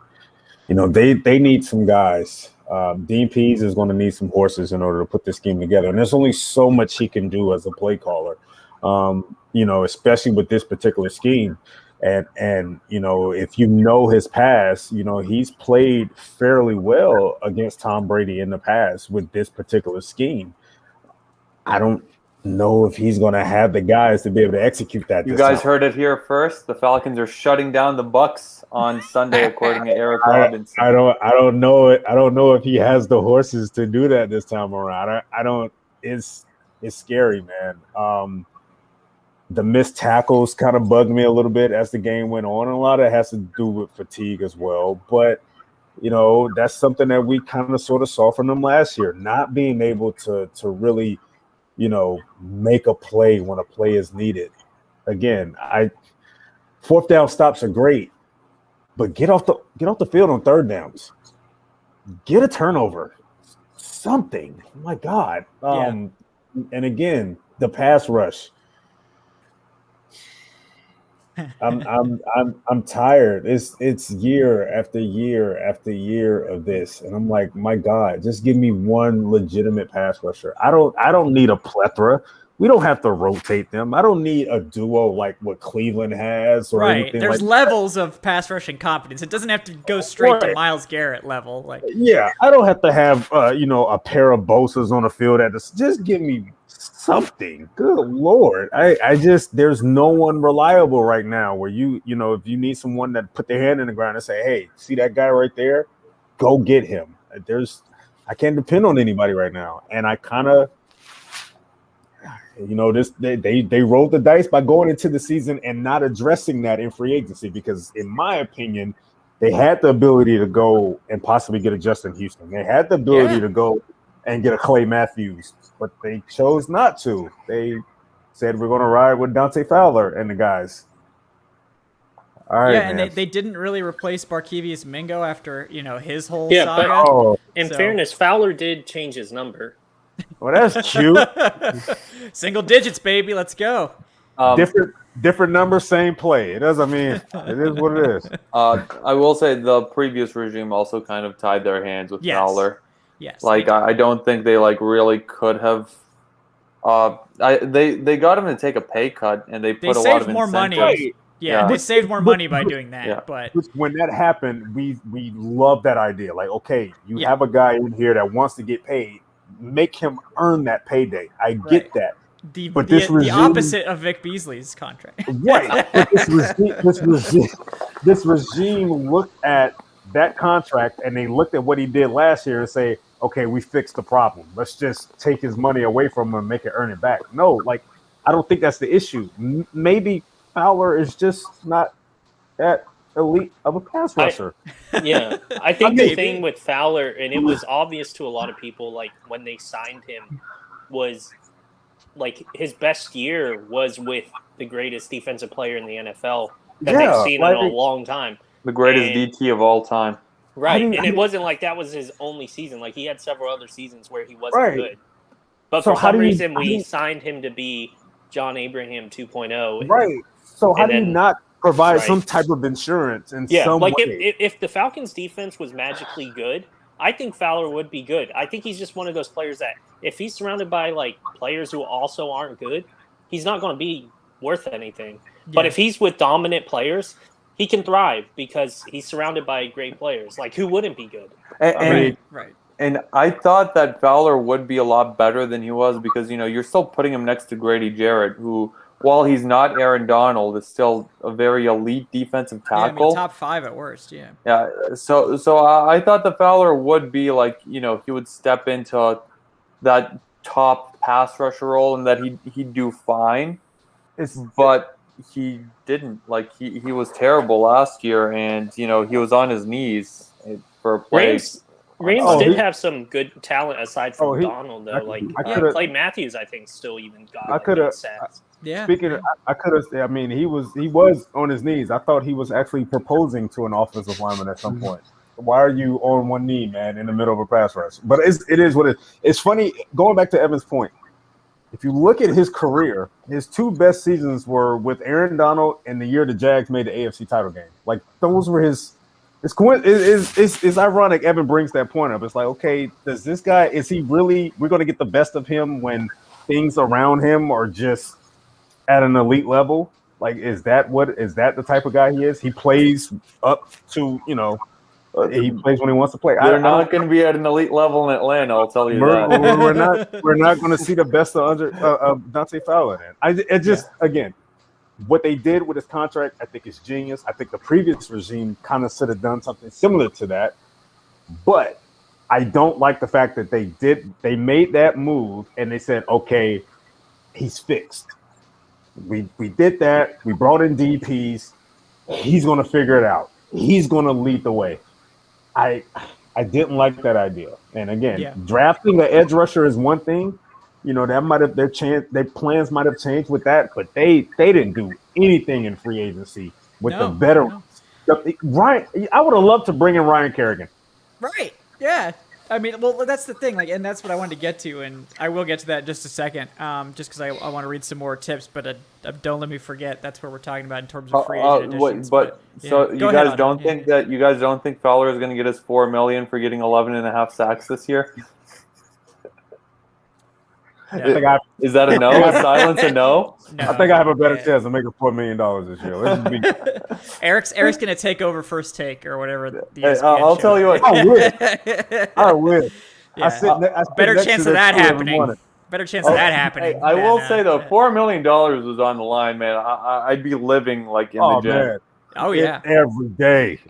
They need some guys. Dean Pease is going to need some horses in order to put this scheme together, and there's only so much he can do as a play caller. Especially with this particular scheme. And if his past, he's played fairly well against Tom Brady in the past with this particular scheme. I don't know if he's going to have the guys to be able to execute that. You guys heard it here first. The Falcons are shutting down the Bucs on Sunday, according to Eric Robinson. I don't know it. I don't know if he has the horses to do that this time around. I don't. It's scary, man. The missed tackles kind of bugged me a little bit as the game went on. And a lot of it has to do with fatigue as well. But, that's something that we kind of sort of saw from them last year, not being able to really, make a play when a play is needed. Again, fourth down stops are great, but get off the field on third downs. Get a turnover. Something. Oh my God. And again, the pass rush. I'm tired. It's year after year after year of this, and I'm like, my God, just give me one legitimate pass rusher. I don't need a plethora. We don't have to rotate them. I don't need a duo like what Cleveland has or anything. There's like levels of pass rushing competence. It doesn't have to go straight to Myles Garrett level. Like, yeah, I don't have to have a pair of Bosas on the field at this. Just give me something. Good Lord. I just there's no one reliable right now where if you need someone that put their hand in the ground and say, hey, see that guy right there? Go get him. I can't depend on anybody right now. And I kind of they rolled the dice by going into the season and not addressing that in free agency because, in my opinion, they had the ability to go and possibly get a Justin Houston. They had the ability to go and get a Clay Matthews, but they chose not to. They said, we're going to ride with Dante Fowler and the guys. All right, and they didn't really replace Barkevious Mingo after, his whole saga. But in fairness, Fowler did change his number. Well, that's cute. Single digits, baby. Let's go. Different number, same play. It doesn't mean it is what it is. I will say the previous regime also kind of tied their hands with Fowler. Yes. I don't think they really could have. They got him to take a pay cut, and they put a lot of more incentives. Money. Yeah, they saved more money by doing that. Yeah. But when that happened, we love that idea. Like, okay, you have a guy in here that wants to get paid. Make him earn that payday. I get that. But the opposite of Vic Beasley's contract. Right. But this regime looked at that contract and they looked at what he did last year and say, okay, we fixed the problem. Let's just take his money away from him and make it earn it back. No, I don't think that's the issue. Maybe Fowler is just not that elite of a pass rusher. I think the thing with Fowler, and it was obvious to a lot of people, when they signed him, was his best year was with the greatest defensive player in the NFL that they've seen in a long time. The greatest DT of all time. Right, and it wasn't like that was his only season. He had several other seasons where he wasn't good. But for some reason, we signed him to be John Abraham 2.0. Right. So how do you not provide some type of insurance in some way? If the Falcons defense was magically good, I think Fowler would be good. I think he's just one of those players that if he's surrounded by players who also aren't good, he's not going to be worth anything. Yeah. But if he's with dominant players, he can thrive because he's surrounded by great players. Who wouldn't be good? Right. And I thought that Fowler would be a lot better than he was because, you're still putting him next to Grady Jarrett, who, while he's not Aaron Donald, is still a very elite defensive tackle. Top 5 at worst, yeah. Yeah, so I thought the Fowler would be he would step into that top pass rusher role and that he'd do fine. But he didn't. He was terrible last year, and, he was on his knees for a play. Rams did have some good talent aside from Donald, though. Clay Matthews, I think, still even got good stats. Yeah. Speaking of, I could have. I mean, he was on his knees. I thought he was actually proposing to an offensive lineman at some point. Why are you on one knee, man, in the middle of a pass rush? But it is what it is. It's funny going back to Evan's point. If you look at his career, his 2 best seasons were with Aaron Donald and the year the Jags made the AFC title game. Those were his. It's ironic Evan brings that point up. It's okay, does this guy, is he really, we're going to get the best of him when things around him are just at an elite level? Is that the type of guy he is? He plays up to, he plays when he wants to play. They're not going to be at an elite level in Atlanta, I'll tell you that. We're not going to see the best of Dante Fowler then. Again, what they did with his contract, I think is genius. I think the previous regime kind of should have done something similar to that. But I don't like the fact that they made that move and they said, okay, he's fixed. We did that. We brought in DPs. He's going to figure it out. He's going to lead the way. I didn't like that idea. And again, drafting an edge rusher is one thing. That might have their plans might have changed with that, but they didn't do anything in free agency with the veterans. Ryan, I would have loved to bring in Ryan Kerrigan. Right. Yeah. I mean, well, that's the thing, like, and that's what I wanted to get to, and I will get to that in just a second, just because I want to read some more tips, but don't let me forget that's what we're talking about in terms of free agent additions. So you guys don't think Fowler is going to get his $4 million for getting 11.5 sacks this year? Yeah. Is that a no? Is silence a no? No, I think I have a better chance of making $4 million this year. Eric's gonna take over First Take or whatever. I'll tell you what. I will. Yeah. Better chance of that happening. Better chance of that happening. I will say though, $4 million was on the line, man. I'd be living like in the gym. Man. Oh yeah.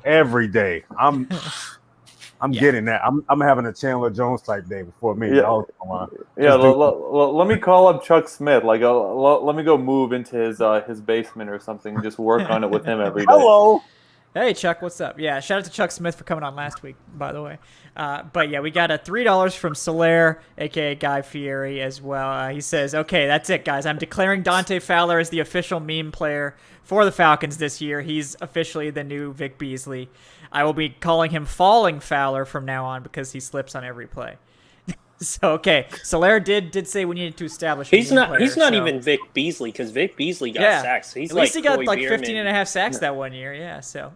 Every day. I'm getting that. I'm having a Chandler Jones type day before me. Yeah. Let me call up Chuck Smith. Like, let me go move into his basement or something. And just work on it with him every day. Hello. Hey Chuck, what's up? Yeah, shout out to Chuck Smith for coming on last week, by the way. But yeah, we got a $3 from Solaire, aka Guy Fieri, as well. He says, "Okay, that's it, guys. I'm declaring Dante Fowler as the official meme player for the Falcons this year. He's officially the new Vic Beasley. I will be calling him Falling Fowler from now on because he slips on every play." So okay, Solaire did say we needed to establish. He's not even Vic Beasley because Vic Beasley got sacks. He's at least he got Corey like Bierman. 15.5 sacks that one year. Yeah, so.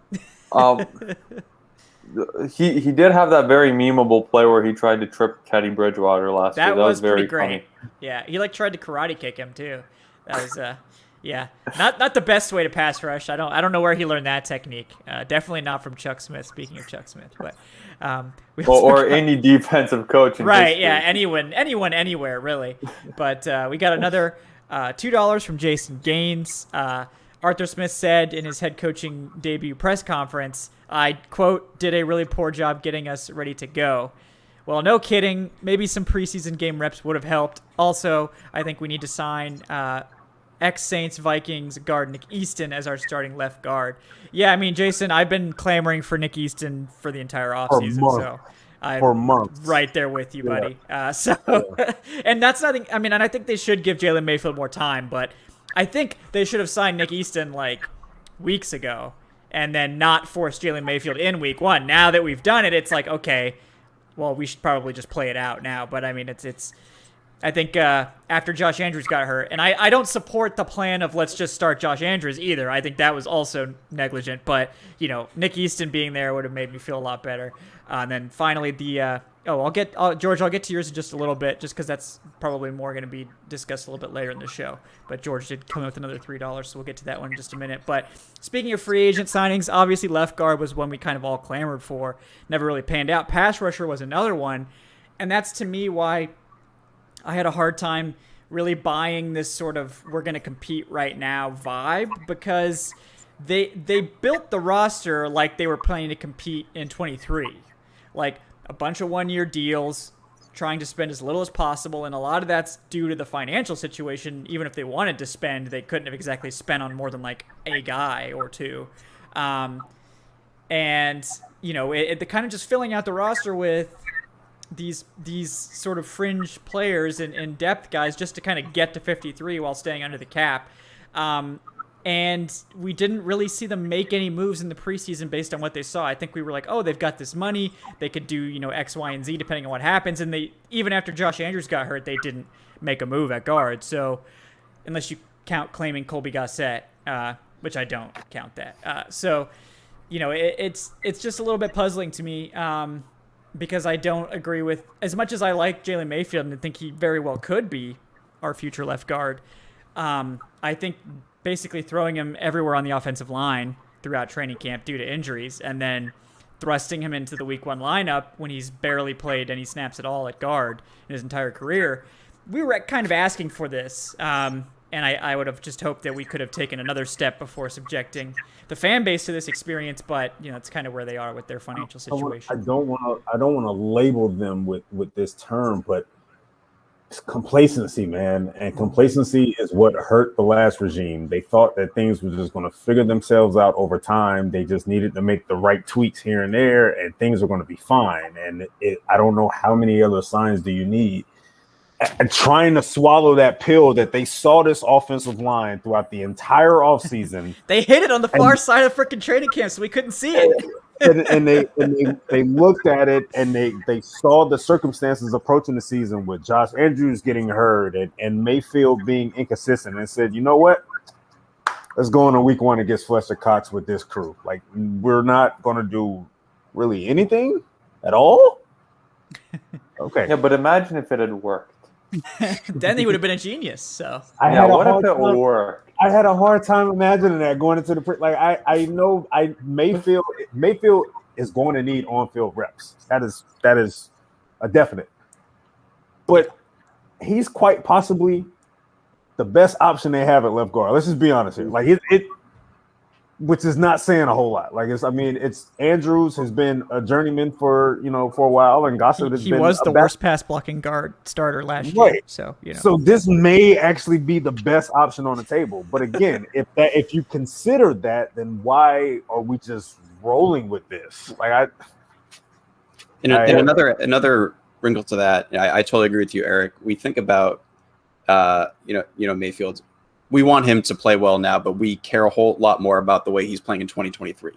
He did have that very memeable play where he tried to trip Teddy Bridgewater last year. That was very pretty great. Funny. Yeah, he tried to karate kick him too. That was yeah, not the best way to pass rush. I don't know where he learned that technique. Definitely not from Chuck Smith. Speaking of Chuck Smith, but or any defensive coach. Right? Yeah, anyone, anywhere, really. But we got another $2 from Jason Gaines. Arthur Smith said in his head coaching debut press conference, I quote, "did a really poor job getting us ready to go." Well, no kidding. Maybe some preseason game reps would have helped. Also, I think we need to sign ex-Saints Vikings guard Nick Easton as our starting left guard. Yeah, I mean, Jason, I've been clamoring for Nick Easton for the entire offseason, so I'm right there with you, buddy. And that's nothing. I mean, and I think they should give Jalen Mayfield more time, but I think they should have signed Nick Easton like weeks ago and then not force Jalen Mayfield in week one. Now that we've done it, it's like, okay, well, we should probably just play it out now. But I mean, it's. I think after Josh Andrews got hurt, and I don't support the plan of let's just start Josh Andrews either. I think that was also negligent. But, you know, Nick Easton being there would have made me feel a lot better. And then finally George, I'll get to yours in just a little bit, just because that's probably more going to be discussed a little bit later in the show. But George did come in with another $3, so we'll get to that one in just a minute. But speaking of free agent signings, obviously left guard was one we kind of all clamored for. Never really panned out. Pass rusher was another one. And that's, to me, why I had a hard time really buying this sort of we're going to compete right now vibe, because they built the roster like they were planning to compete in 23. Like a bunch of one-year deals, trying to spend as little as possible, and a lot of that's due to the financial situation. Even if they wanted to spend, they couldn't have exactly spent on more than like a guy or two. And, you know, the kind of just filling out the roster with these sort of fringe players and depth guys just to kind of get to 53 while staying under the cap. And we didn't really see them make any moves in the preseason based on what they saw. I think we were like, oh, they've got this money. They could do, you know, X, Y, and Z depending on what happens. And they, even after Josh Andrews got hurt, they didn't make a move at guard. So unless you count claiming Colby Gossett, which I don't count that. So, you know, it's just a little bit puzzling to me. Because I don't agree with, as much as I like Jalen Mayfield and think he very well could be our future left guard, I think basically throwing him everywhere on the offensive line throughout training camp due to injuries and then thrusting him into the week one lineup when he's barely played any snaps at all at guard in his entire career, we were kind of asking for this. And I would have just hoped that we could have taken another step before subjecting the fan base to this experience. But, you know, it's kind of where they are with their financial situation. I don't want to label them with this term, but it's complacency, man. And complacency is what hurt the last regime. They thought that things were just going to figure themselves out over time. They just needed to make the right tweaks here and there, and things are going to be fine. And I don't know how many other signs do you need. And trying to swallow that pill that they saw this offensive line throughout the entire offseason. They hit it on the far side of freaking training camp, so we couldn't see it. they looked at it and they saw the circumstances approaching the season with Josh Andrews getting hurt and Mayfield being inconsistent and said, you know what? Let's go into week 1 against Fletcher Cox with this crew. Like, we're not going to do really anything at all. Okay. Yeah, but imagine if it had worked. Then he would have been a genius. So what if it worked? I had a hard time imagining that going into the I know Mayfield is going to need on-field reps. That is a definite. But he's quite possibly the best option they have at left guard. Let's just be honest here. Like it which is not saying a whole lot. Like it's Andrews has been a journeyman for a while, and Gossett has been. He was the worst pass blocking guard starter last year. So So this may actually be the best option on the table. But again, if you consider that, then why are we just rolling with this? Like another wrinkle to that, I totally agree with you, Eric. We think about Mayfield. We want him to play well now, but we care a whole lot more about the way he's playing in 2023.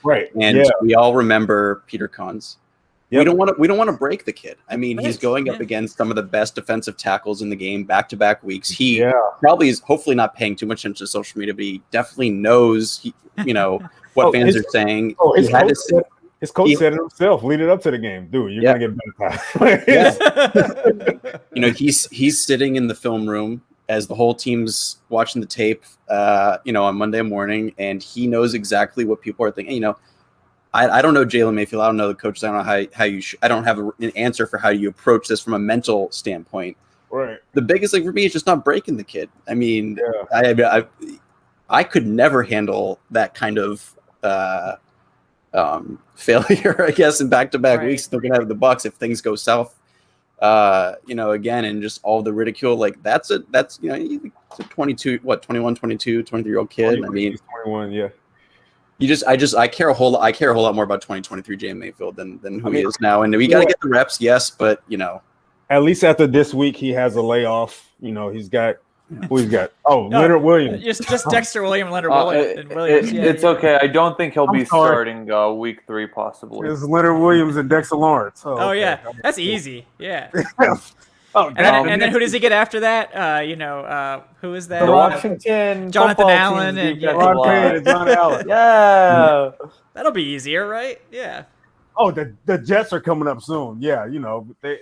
Right? And we all remember Peter Kahn's. Yep. We don't want to break the kid. I mean, he's going up against some of the best defensive tackles in the game, back-to-back weeks. He probably is hopefully not paying too much attention to social media, but he definitely knows what fans are saying. His coach said it himself leading up to the game. Dude, you're gonna get better. He's sitting in the film room as the whole team's watching the tape, on Monday morning, and he knows exactly what people are thinking. I don't know Jalen Mayfield. I don't know the coaches. I don't know how you. I don't have an answer for how you approach this from a mental standpoint. Right. The biggest thing for me is just not breaking the kid. I mean, I could never handle that kind of failure, I guess, in back-to-back weeks. They're gonna have the Bucs if things go south. Again, and just all the ridicule, like that's a 22, 21, 22, 23-year-old kid. I mean, 21, yeah. I care a whole lot more about 2023 Jalen Mayfield than who he is now. And we got to get the reps, yes, but at least after this week, he has a layoff. He's got. Who he's got? Leonard Williams. Just Dexter Williams, Leonard Williams. It's okay. I don't think he'll be starting week 3, possibly. It's Leonard Williams and Dexter Lawrence. Yeah, that's easy. Yeah. And then who does he get after that? Who is that? The Washington Jonathan Allen and Ron Payne and John Allen. Yeah, that'll be easier, right? Yeah. Oh, the Jets are coming up soon. Yeah,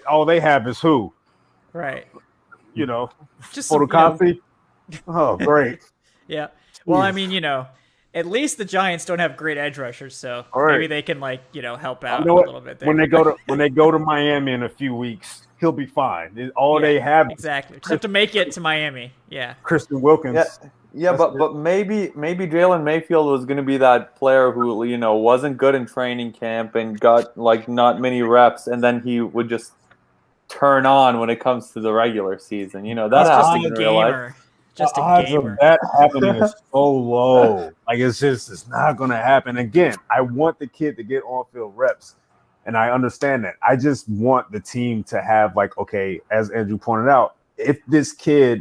all they have is who? Right. Just photocopy. Oh, great. Yeah. Well, I mean, at least the Giants don't have great edge rushers, so maybe they can help out a little bit there. When they go to Miami in a few weeks, he'll be fine. They have exactly. Just have to make it to Miami. Yeah. Christian Wilkins. Yeah, but maybe Jalen Mayfield was going to be that player who wasn't good in training camp and got not many reps, and then he would just turn on when it comes to the regular season. That's just a gamer. Just the a odds gamer. Of that happening is so low. It's not going to happen. Again, I want the kid to get on-field reps, and I understand that. I just want the team to have as Andrew pointed out, if this kid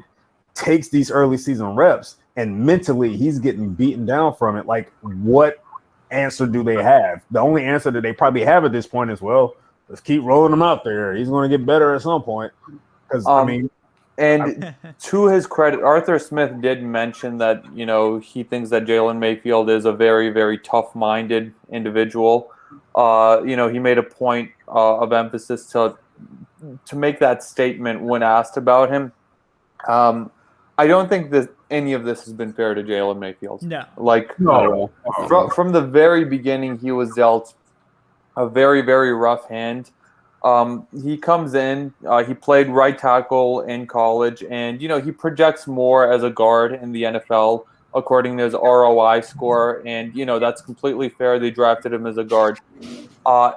takes these early season reps and mentally he's getting beaten down from it, what answer do they have? The only answer that they probably have at this point is, let's keep rolling him out there. He's going to get better at some point. Because and to his credit, Arthur Smith did mention that he thinks that Jalen Mayfield is a very, very tough-minded individual. He made a point of emphasis to make that statement when asked about him. I don't think that any of this has been fair to Jalen Mayfield. No. No. From the very beginning, he was dealt a very, very rough hand. He comes in, he played right tackle in college, and, he projects more as a guard in the NFL, according to his ROI score, and, that's completely fair. They drafted him as a guard.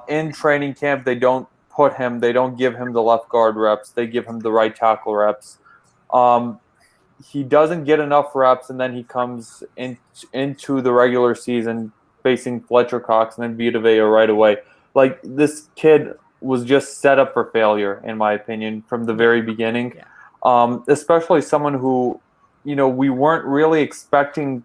In training camp, they don't give him the left guard reps. They give him the right tackle reps. He doesn't get enough reps, and then he comes into the regular season facing Fletcher Cox and then Vita Vea right away. This kid was just set up for failure, in my opinion, from the very beginning. Yeah. Especially someone who, we weren't really expecting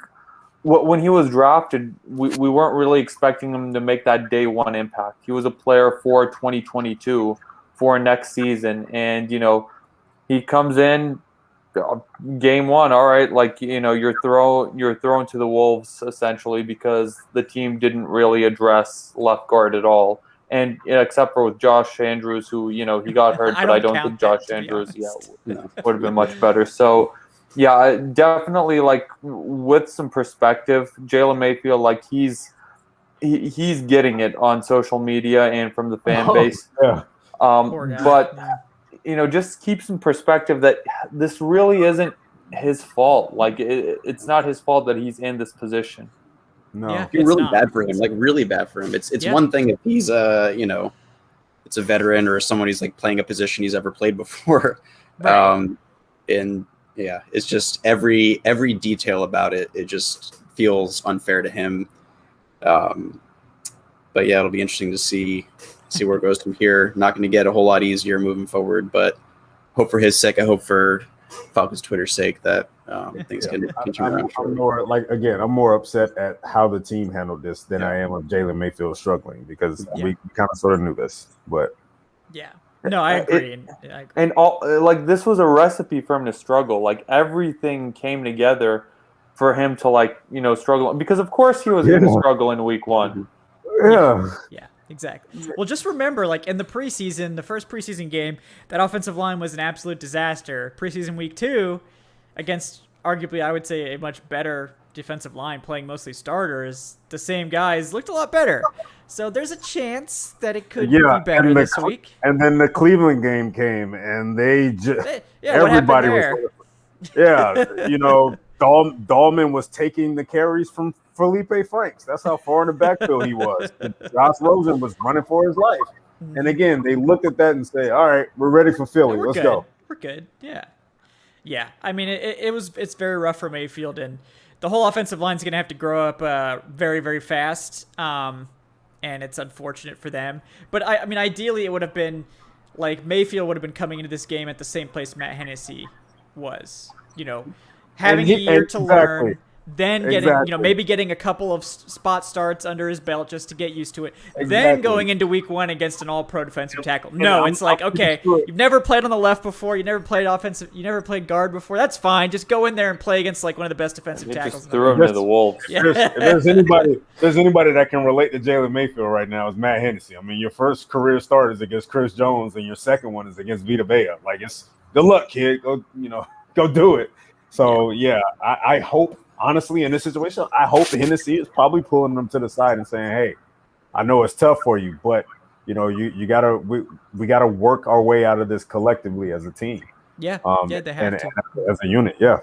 when he was drafted, we weren't really expecting him to make that day one impact. He was a player for 2022, for next season, and he comes in game one. All right, you're thrown to the wolves essentially because the team didn't really address left guard at all, and except for with Josh Andrews, who he got hurt, but I don't think Josh Andrews would have been much better. So. Yeah, definitely. With some perspective, Jalen Mayfield, he's getting it on social media and from the fan base. Yeah. But just keep some perspective that this really isn't his fault. It's not his fault that he's in this position. No, yeah, it's really bad for him. Really bad for him. It's one thing if he's it's a veteran or someone who's playing a position he's ever played before, right. And. Yeah, it's just every detail about it. It just feels unfair to him. But yeah, it'll be interesting to see where it goes from here. Not going to get a whole lot easier moving forward, but hope for his sake. I hope for Falcons Twitter's sake that things can turn around. I'm more upset at how the team handled this than I am of Jalen Mayfield struggling because we kind of sort of knew this, but yeah. No, I agree. And all this was a recipe for him to struggle. Everything came together for him to struggle because of course he was going to struggle in week one. Yeah. Yeah, exactly. Well, just remember, in the preseason, the first preseason game, that offensive line was an absolute disaster. Preseason week 2, against arguably, I would say, a much better defensive line playing mostly starters, the same guys looked a lot better. So there's a chance that it could be better this week. And then the Cleveland game came, and they just everybody was. Dahlman was taking the carries from Felipe Franks. That's how far in the backfield he was. Josh Rosen was running for his life. And again, they looked at that and say, "All right, we're ready for Philly. Let's go." We're good. Yeah. Yeah. I mean, it's very rough for Mayfield, and the whole offensive line is going to have to grow up very, very fast. And it's unfortunate for them. But I mean, ideally, it would have been Mayfield would have been coming into this game at the same place Matt Hennessy was. Having a year to learn, then getting maybe getting a couple of spot starts under his belt just to get used to it. Then going into week 1 against an all-pro defensive tackle. No, it's you've never played on the left before, you never played offensive, you never played guard before. That's fine. Just go in there and play against one of the best defensive tackles. Just threw him to the wolves. Yeah. If there's anybody that can relate to Jalen Mayfield right now, is Matt Hennessy. I mean, your first career start is against Chris Jones, and your second one is against Vita Vea. It's good luck, kid. Go do it. So I hope. Honestly, in this situation, I hope Hennessy is probably pulling them to the side and saying, "Hey, I know it's tough for you, but we gotta work our way out of this collectively as a tean." Yeah, they have to as a unit. Yeah.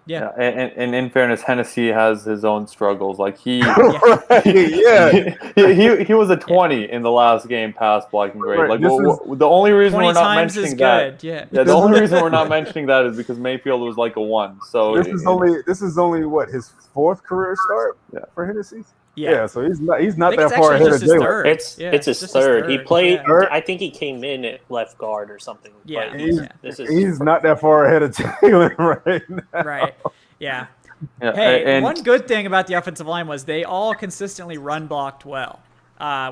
Yeah, and in fairness, Hennessy has his own struggles. He was a 20 in the last game pass blocking grade. Right. The only reason we're not mentioning that, the only reason we're not mentioning that is because Mayfield was a 1. So this is only what, his 4th career start for Hennessy. Yeah, so he's not that far ahead of Jalen. It's his third. He played. I think he came in at left guard or something. Yeah, he's not that far ahead of Jalen right now. Right. Yeah. Hey, one good thing about the offensive line was they all consistently run blocked well,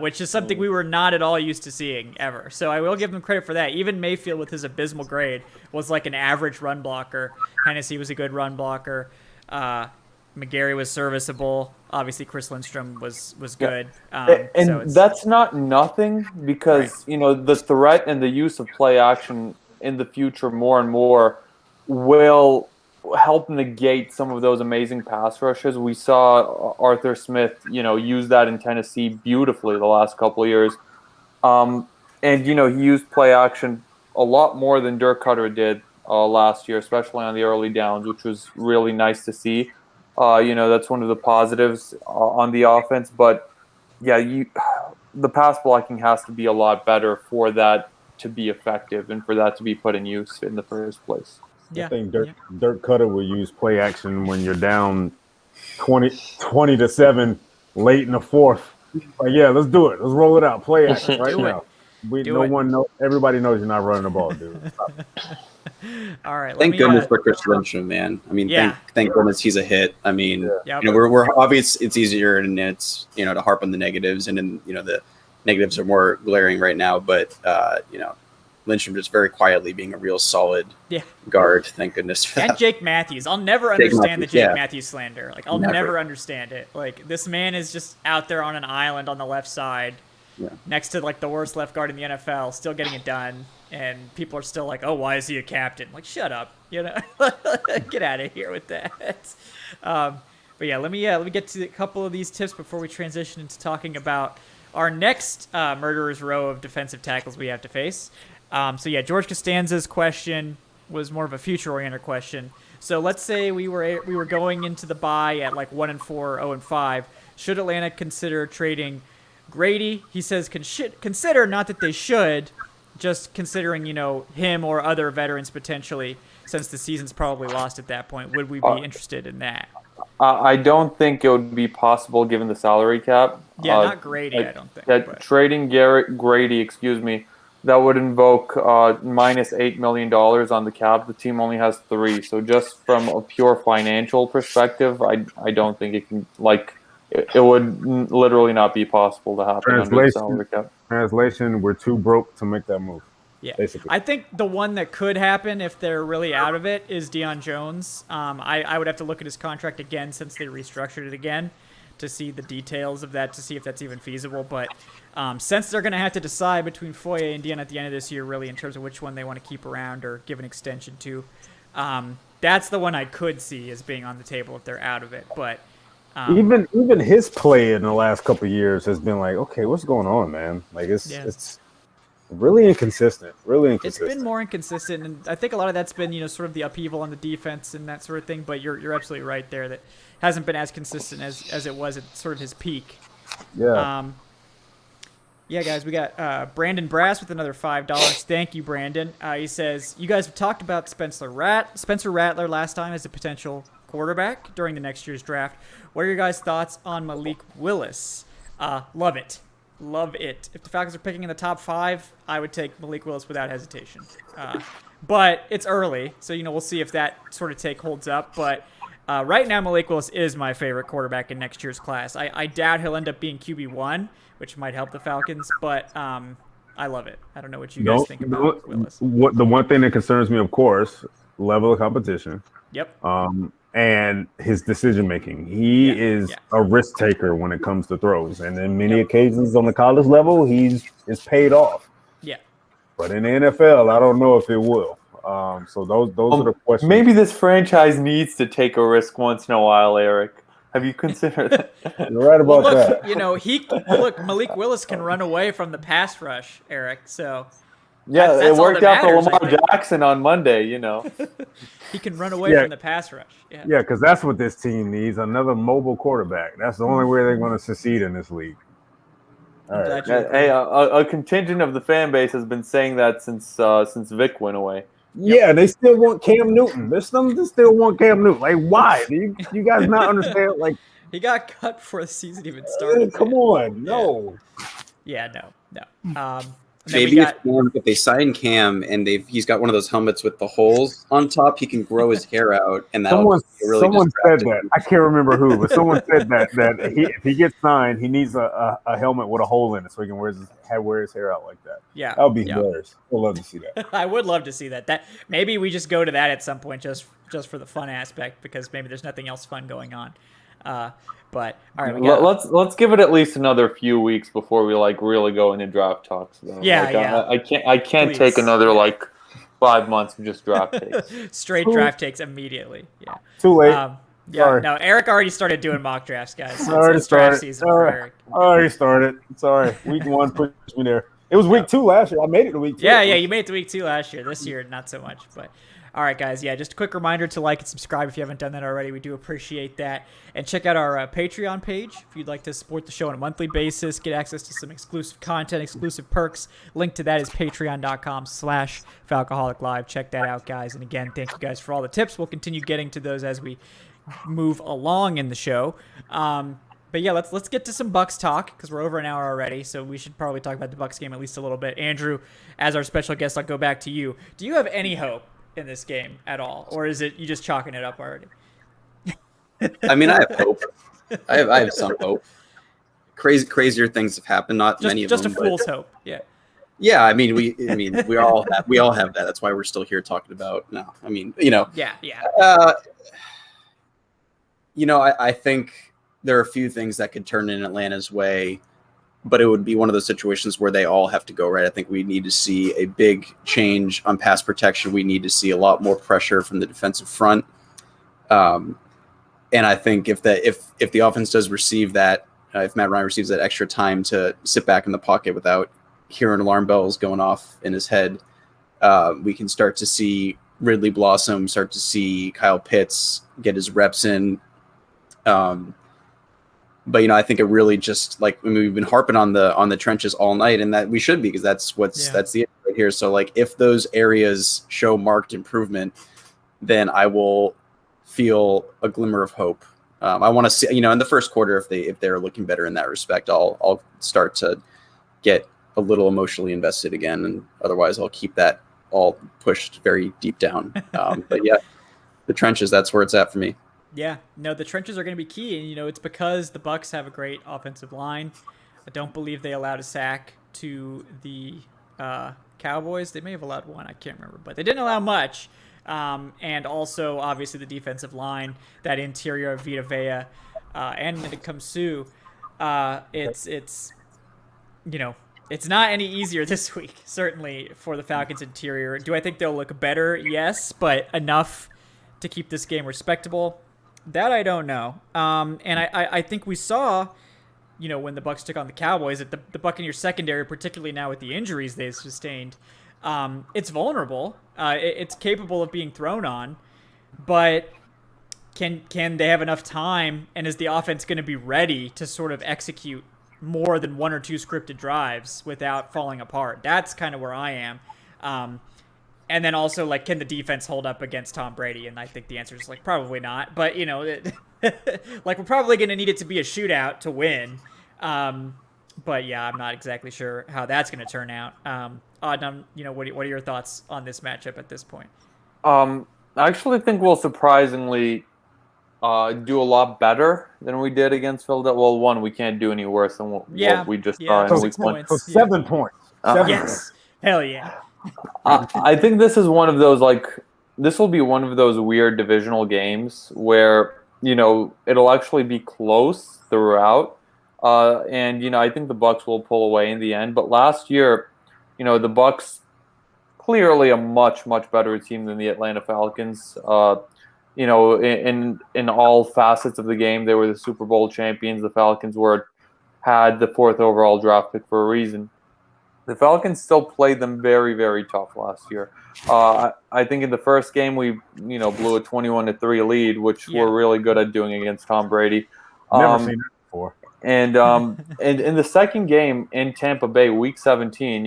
which is something we were not at all used to seeing ever. So I will give them credit for that. Even Mayfield, with his abysmal grade, was an average run blocker. Hennessy was a good run blocker. McGarry was serviceable. Obviously, Chris Lindstrom was good. And that's not nothing because, the threat and the use of play action in the future more and more will help negate some of those amazing pass rushes. We saw Arthur Smith, use that in Tennessee beautifully the last couple of years. And, he used play action a lot more than Dirk Cutter did last year, especially on the early downs, which was really nice to see. That's one of the positives on the offense. But, the pass blocking has to be a lot better for that to be effective and for that to be put in use in the first place. Yeah. I think Dirk Cutter will use play action when you're down 20-7 late in the 4th. Let's do it. Let's roll it out. Play action right now. Everybody knows you're not running the ball, dude. Stop. All right. Thank goodness for Chris Lindstrom, man. I mean, thank goodness he's a hit. I mean, we're obvious it's easier and it's, to harp on the negatives, and then, the negatives are more glaring right now, but, Lindstrom just very quietly being a real solid guard. Thank goodness for that. And Jake Matthews. I'll never understand the Jake Matthews slander. Like, I'll never understand it. Like, this man is just out there on an island on the left side next to, like, the worst left guard in the NFL, still getting it done. And people are still like, oh, why is he a captain? Like, shut up. Get out of here with that. But, yeah, let me get to a couple of these tips before we transition into talking about our next murderer's row of defensive tackles we have to face. George Costanza's question was more of a future-oriented question. So let's say we were going into the bye at like 1-4, 0-5. Should Atlanta consider trading Grady? He says consider, not that they should, just considering him or other veterans potentially, since the season's probably lost at that point. Would we be interested in that? I don't think it would be possible given the salary cap. Yeah, not Grady. I don't think. Trading Grady, that would invoke minus $8 million on the cap. The team only has 3. So just from a pure financial perspective, I don't think it can, it would literally not be possible to happen under the salary cap. Translation, we're too broke to make that move. Yeah, basically. I think the one that could happen if they're really out of it is Deion Jones. I would have to look at his contract again since they restructured it again to see the details of that, to see if that's even feasible. But since they're going to have to decide between Foye and Deion at the end of this year, really, in terms of which one they want to keep around or give an extension to, that's the one I could see as being on the table if they're out of it. But even his play in the last couple of years has been like, okay, what's going on, man? Like it's really inconsistent. It's been more inconsistent, and I think a lot of that's been sort of the upheaval on the defense and that sort of thing. But you're absolutely right there. That hasn't been as consistent as it was at sort of his peak. Yeah. Guys, we got Brandon Brass with another $5. Thank you, Brandon. He says, you guys have talked about Spencer Rattler last time as a potential quarterback during the next year's draft. What are your guys' thoughts on Malik Willis? Love it. If the Falcons are picking in the top 5, I would take Malik Willis without hesitation. But it's early, so we'll see if that sort of take holds up. But right now, Malik Willis is my favorite quarterback in next year's class. I doubt he'll end up being QB1, which might help the Falcons, but I love it. I don't know what you guys think about Willis. The one thing that concerns me, of course, level of competition. Yep. And his decision making. He is a risk taker when it comes to throws, and in many occasions on the college level, is paid off. Yeah. But in the NFL, I don't know if it will. So those are the questions. Maybe this franchise needs to take a risk once in a while, Eric. Have you considered that? You're right about that. Malik Willis can run away from the pass rush, Eric. So yeah, it worked out for Lamar Jackson on Monday. He can run away from the pass rush. Yeah, because that's what this team needs, another mobile quarterback. That's the only way they're going to succeed in this league. All right. Hey, a contingent of the fan base has been saying that since Vic went away. Yeah, they still want Cam Newton. There's some that still want Cam Newton. Like, why? Do you guys not understand? Like, he got cut before the season even started. Come on, no. Yeah, no. Maybe if they sign Cam and he's got one of those helmets with the holes on top, he can grow his hair out, and someone said that. I can't remember who, but someone said that if he gets signed, he needs a helmet with a hole in it so he can wear his hair out like that. Yeah, that would be hilarious. I'd love to see that. I would love to see that. That maybe we just go to that at some point just for the fun aspect, because maybe there's nothing else fun going on. But all right, let's give it at least another few weeks before we really go into draft talks. Though. I can't Please. Take another 5 months of just draft takes. Straight draft takes immediately. Yeah. Too late. Yeah. No, Eric already started doing mock drafts, guys. I already started. Season for Eric. I already started. Sorry, week 1 pushed me there. It was week 2 last year. I made it to week 2. Yeah, you made it to week 2 last year. This year, not so much, but. All right, guys. Yeah, just a quick reminder to like and subscribe if you haven't done that already. We do appreciate that. And check out our Patreon page if you'd like to support the show on a monthly basis, get access to some exclusive content, exclusive perks. Link to that is patreon.com/Falcoholic Live. Check that out, guys. And again, thank you guys for all the tips. We'll continue getting to those as we move along in the show. But yeah, let's get to some Bucs talk because we're over an hour already, so we should probably talk about the Bucs game at least a little bit. Andrew, as our special guest, I'll go back to you. Do you have any hope in this game at all, or is it you just chalking it up already? I mean, I have hope. I have some hope. Crazier things have happened. Not many of them. Just a fool's hope. Yeah. Yeah, I mean, we all have that. That's why we're still here talking about. No, I mean, Yeah. I think there are a few things that could turn in Atlanta's way, but it would be one of those situations where they all have to go right. I think we need to see a big change on pass protection. We need to see a lot more pressure from the defensive front. And I think if the offense does receive that, if Matt Ryan receives that extra time to sit back in the pocket without hearing alarm bells going off in his head, we can start to see Ridley blossom, start to see Kyle Pitts get his reps in. But I think it really just we've been harping on the trenches all night, and that we should be, because that's the issue right here. So if those areas show marked improvement, then I will feel a glimmer of hope. I want to see, in the first quarter, if they're looking better in that respect, I'll start to get a little emotionally invested again, and otherwise I'll keep that all pushed very deep down. But yeah, the trenches, that's where it's at for me. Yeah, no, the trenches are going to be key, and it's because the Bucs have a great offensive line. I don't believe they allowed a sack to the Cowboys. They may have allowed one, I can't remember, but they didn't allow much. And also, obviously, the defensive line, that interior of Vita Vea and Kamsu, it's not any easier this week, certainly, for the Falcons interior. Do I think they'll look better? Yes, but enough to keep this game respectable? That I don't know. And I think we saw, when the Bucs took on the Cowboys, that the Buccaneers secondary, particularly now with the injuries they've sustained, it's vulnerable. It's capable of being thrown on, but can they have enough time? And is the offense going to be ready to sort of execute more than one or two scripted drives without falling apart? That's kind of where I am. And then also, can the defense hold up against Tom Brady? And I think the answer is probably not. But we're probably going to need it to be a shootout to win. But yeah, I'm not exactly sure how that's going to turn out. Adnan, what are your thoughts on this matchup at this point? I actually think we'll surprisingly do a lot better than we did against Philadelphia. Well, one, we can't do any worse than what we just saw in week 1. So 7 points. Yes. Hell yeah. I think this is one of those, this will be one of those weird divisional games where, it'll actually be close throughout. And I think the Bucs will pull away in the end. But last year, the Bucs, clearly a much, much better team than the Atlanta Falcons. In all facets of the game, they were the Super Bowl champions. The Falcons had the 4th overall draft pick for a reason. The Falcons still played them very, very tough last year. I think in the first game we, blew a 21-3 lead, which we're really good at doing against Tom Brady. Never seen that before. And in the second game in Tampa Bay, Week 17,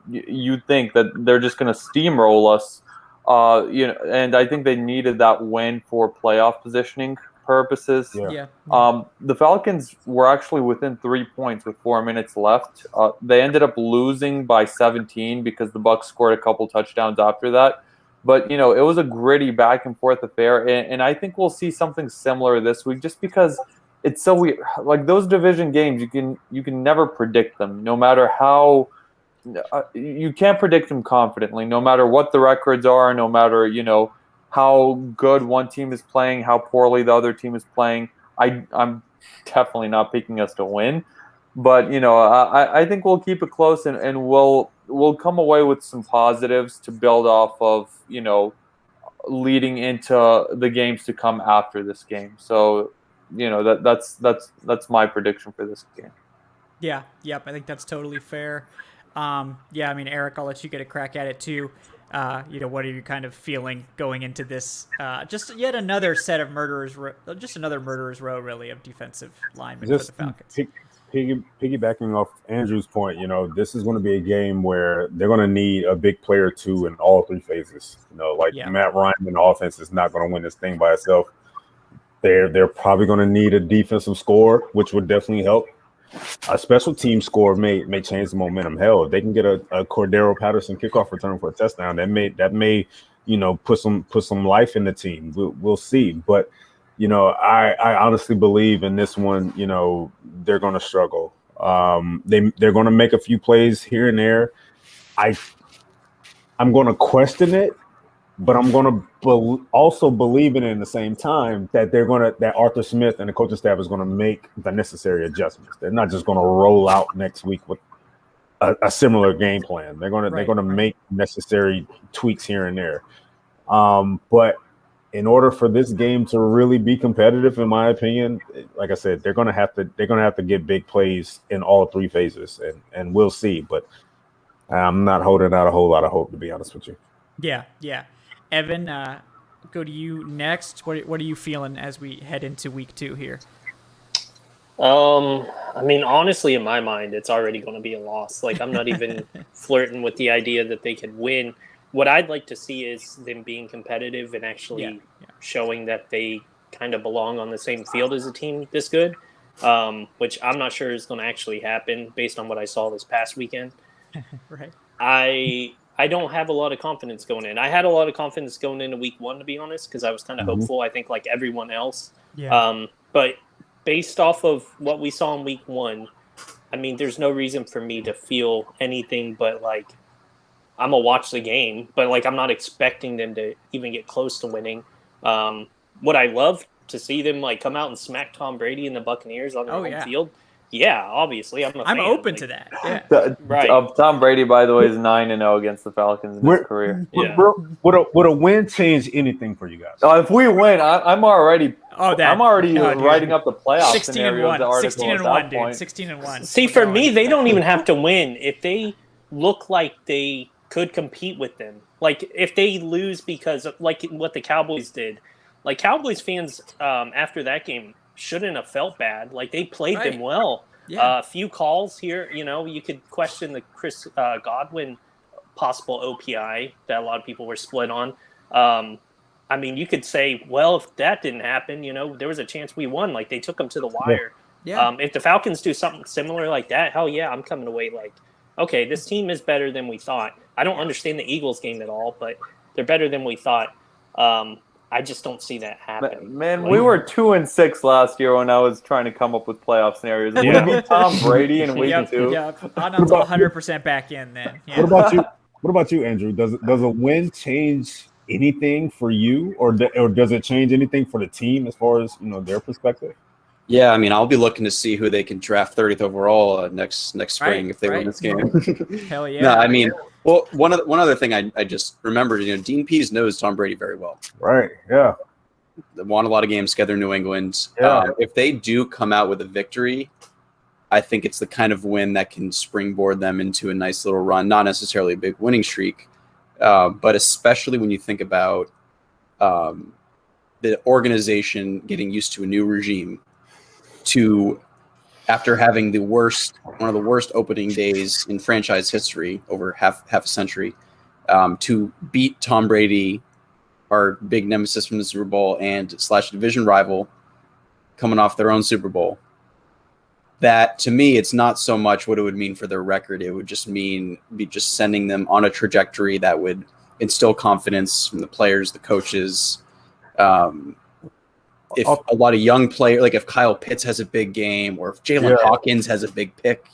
you'd think that they're just going to steamroll us. And I think they needed that win for playoff positioning purposes. The Falcons were actually within 3 points with 4 minutes left. They ended up losing by 17 because the Bucs scored a couple touchdowns after that. But, it was a gritty back and forth affair. And I think we'll see something similar this week, just because it's so weird. Those division games, you can never predict them, no matter how. You can't predict them confidently, no matter what the records are, no matter, how good one team is playing, how poorly the other team is playing. I'm definitely not picking us to win, but I think we'll keep it close, and we'll come away with some positives to build off of, leading into the games to come after this game. So that's my prediction for this game. Yeah, yep, I think that's totally fair. Eric, I'll let you get a crack at it too. What are you kind of feeling going into this? Just yet another set of murderers row, really, of defensive linemen for the Falcons. Piggybacking off Andrew's point, this is going to be a game where they're going to need a big player too in all 3 phases. Matt Ryan in the offense is not going to win this thing by itself. They're probably going to need a defensive score, which would definitely help. A special team score may change the momentum. Hell, if they can get a Cordero Patterson kickoff return for a touchdown, that may put some life in the team. We'll see. But, I honestly believe in this one, they're going to struggle. They're going to make a few plays here and there. I'm going to question it, but I'm going to also believe in it in the same time that that Arthur Smith and the coaching staff is going to make the necessary adjustments. They're not just going to roll out next week with a similar game plan. They're going to make necessary tweaks here and there. But in order for this game to really be competitive, in my opinion, like I said, they're going to have to get big plays in all three phases, and we'll see. But I'm not holding out a whole lot of hope, to be honest with you. Yeah. Evan, go to you next. What are you feeling as we head into week 2 here? I mean, honestly, in my mind, it's already going to be a loss. Like, I'm not even flirting with the idea that they could win. What I'd like to see is them being competitive and actually showing that they kind of belong on the same field as a team this good, which I'm not sure is going to actually happen based on what I saw this past weekend. Right. I don't have a lot of confidence going in. I had a lot of confidence going into week 1, to be honest, because I was kind of hopeful, I think, like everyone else. Yeah. But based off of what we saw in week 1, I mean, there's no reason for me to feel anything but, like, I'm going to watch the game, but, like, I'm not expecting them to even get close to winning. Would I love to see them, like, come out and smack Tom Brady and the Buccaneers on their home field? Yeah, obviously. I'm open to that. Yeah. Right. Tom Brady, by the way, is 9-0 against the Falcons in his career. Would a win change anything for you guys? If we win, I'm already writing up the playoff scenarios. 16-1, dude. 16-1. See, for me, they don't even have to win if they look like they could compete with them. Like, if they lose because of, like, what the Cowboys did. Like, Cowboys fans after that game shouldn't have felt bad. Like, they played them well. Yeah. A few calls here, you could question the Chris Godwin possible OPI that a lot of people were split on. I mean, you could say, well, if that didn't happen, there was a chance we won. Like, they took them to the wire. Yeah. If the Falcons do something similar like that, hell yeah, I'm coming away like, okay, this team is better than we thought. I don't understand the Eagles game at all, but they're better than we thought. I just don't see that happen. Man, we were 2-6 last year when I was trying to come up with playoff scenarios. Would it be Tom Brady in week 2? Yeah, I'm 100% back in then. Yeah. What about you, Andrew? Does a win change anything for you, or does it change anything for the team as far as their perspective? Yeah, I mean, I'll be looking to see who they can draft 30th overall next spring if they win this game. Hell yeah! No, I mean, well, one other thing I just remembered, Dean Pease knows Tom Brady very well. Right. Yeah. They won a lot of games together in New England. Yeah. If they do come out with a victory, I think it's the kind of win that can springboard them into a nice little run. Not necessarily a big winning streak, but especially when you think about the organization getting used to a new regime. After having one of the worst opening days in franchise history over half a century, to beat Tom Brady, our big nemesis from the Super Bowl and / division rival, coming off their own Super Bowl. That, to me, it's not so much what it would mean for their record. It would just be sending them on a trajectory that would instill confidence from the players, the coaches. If a lot of young players, like if Kyle Pitts has a big game or if Jalen Hawkins has a big pick,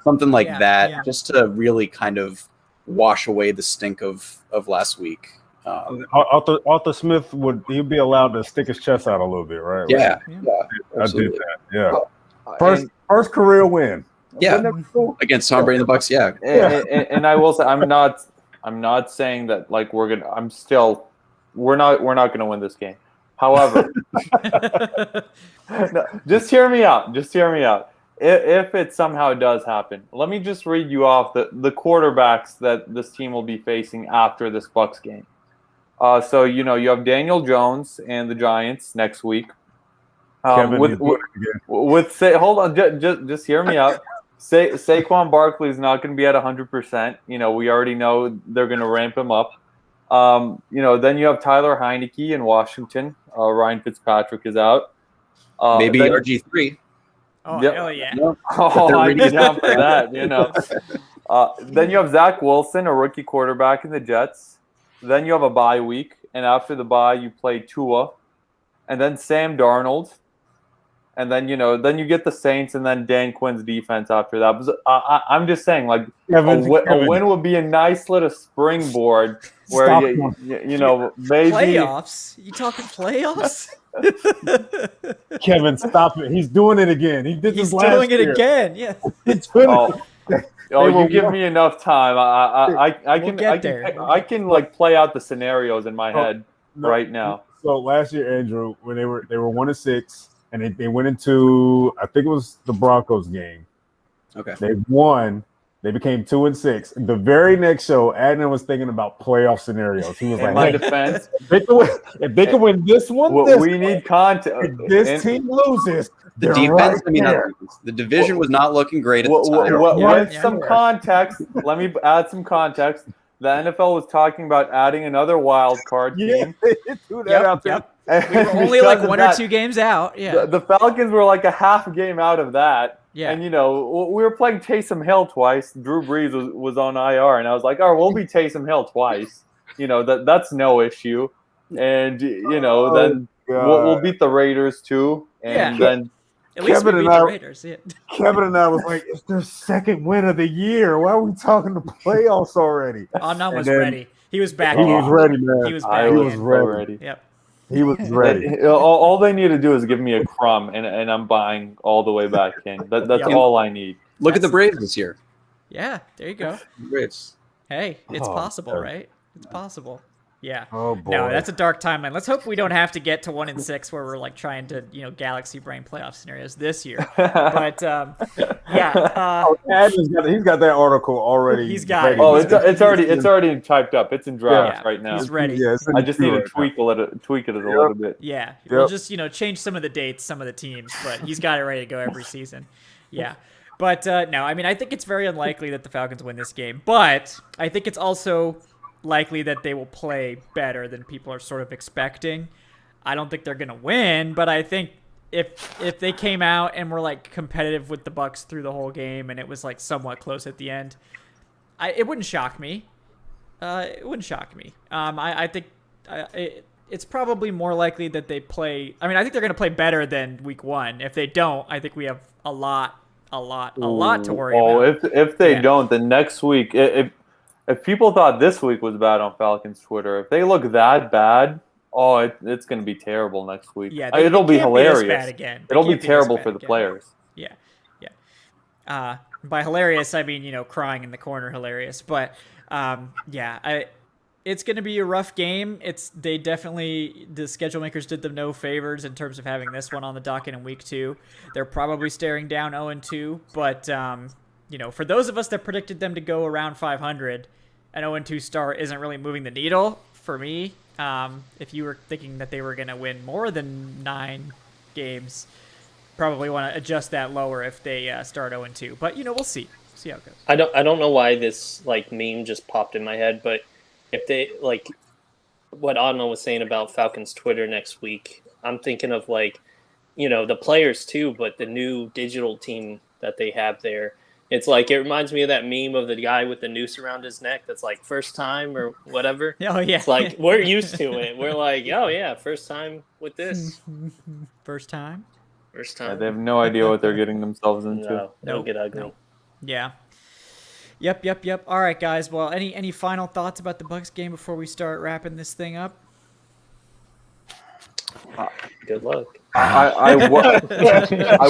something like that, just to really kind of wash away the stink of last week. Arthur Smith he'd be allowed to stick his chest out a little bit, right? Yeah. I did that. Yeah. First career win. Yeah. Against Tom Brady and the Bucs. Yeah. And I will say, I'm not saying that like we're not going to win this game. However, no, just hear me out. If it somehow does happen, let me just read you off the quarterbacks that this team will be facing after this Bucs game. So you have Daniel Jones and the Giants next week. Hold on, just hear me out. Saquon Barkley is not going to be at 100%. We already know they're going to ramp him up. Then you have Tyler Heineke in Washington. Ryan Fitzpatrick is out. Maybe RG3. Oh, hell yeah. I'd be down for that, Then you have Zach Wilson, a rookie quarterback in the Jets. then you have a bye week, and after the bye you play Tua, and then Sam Darnold, and then you get the Saints, and then Dan Quinn's defense after that. I'm just saying, like, Kevin. a win would be a nice little springboard where maybe playoffs. You talking playoffs? Kevin, stop it! He's doing it again. He did this last doing it year. again. Yeah. You give me enough time. I can like play out the scenarios in my head right now. So last year, Andrew, when they were 1-6, and they went into, I think it was the Broncos game. Okay. They won. They became 2-6. The very next show, Adnan was thinking about playoff scenarios. He was in like, my hey, defense, if they could win this one, we need content. If this team loses, the defense. The division was not looking great at the time. Some context. Let me add some context. The NFL was talking about adding another wild card team. Threw that out there. We were only like one or two games out. Yeah. The Falcons were like a half game out of that. Yeah. And, we were playing Taysom Hill twice. Drew Brees was on IR. And I was like, we'll be Taysom Hill twice. That's no issue. And, then we'll beat the Raiders too. And then at least we beat the Raiders. Yeah. Kevin and I was like, it's their second win of the year. Why are we talking the playoffs already? Anand was ready. He was back. He was ready, man. He was back. He was ready. Yep. He was ready. All they need to do is give me a crumb, and I'm buying all the way back in. That's all I need. Look at the Braves this year. Yeah, there you go. Braves. Hey, it's possible, right? It's possible. Yeah. Oh boy. No, that's a dark timeline. Let's hope we don't have to get to 1-6 where we're like trying to, galaxy brain playoff scenarios this year. But yeah. He's got that article already. He's got it. Oh, it's already typed up. It's in drafts right now. He's ready. Yeah, I just need to tweak it a little bit. Yeah. We'll just change some of the dates, some of the teams, but he's got it ready to go every season. Yeah. But no, I mean, I think it's very unlikely that the Falcons win this game, but I think it's also likely that they will play better than people are sort of expecting. I don't think they're going to win, but I think if they came out and were like competitive with the Bucs through the whole game and it was like somewhat close at the end, it wouldn't shock me. It wouldn't shock me. I think it's probably more likely that they play. I mean, I think they're going to play better than week 1. If they don't, I think we have a lot to worry about. If they don't, then next week, if people thought this week was bad on Falcons Twitter, if they look that bad, it's going to be terrible next week. Yeah, it'll be hilarious. Bad again. It'll be terrible for the players. Yeah. By hilarious, I mean crying in the corner hilarious. But it's going to be a rough game. The schedule makers did them no favors in terms of having this one on the docket in week 2. They're probably staring down 0-2, but for those of us that predicted them to go around 500, an 0-2 start isn't really moving the needle for me. If you were thinking that they were going to win more than 9 games, probably want to adjust that lower if they start 0-2. But we'll see. See how it goes. I don't know why this meme just popped in my head, but if they what Anna was saying about Falcons Twitter next week, I'm thinking of the players too, but the new digital team that they have there. It's it reminds me of that meme of the guy with the noose around his neck that's first time or whatever. Oh, yeah. It's we're used to it. We're oh, yeah, first time with this. First time? Yeah, they have no idea what they're getting themselves into. No, it'll get ugly. No. Yeah. Yep. All right, guys. Well, any final thoughts about the Bucs game before we start wrapping this thing up? Good luck. I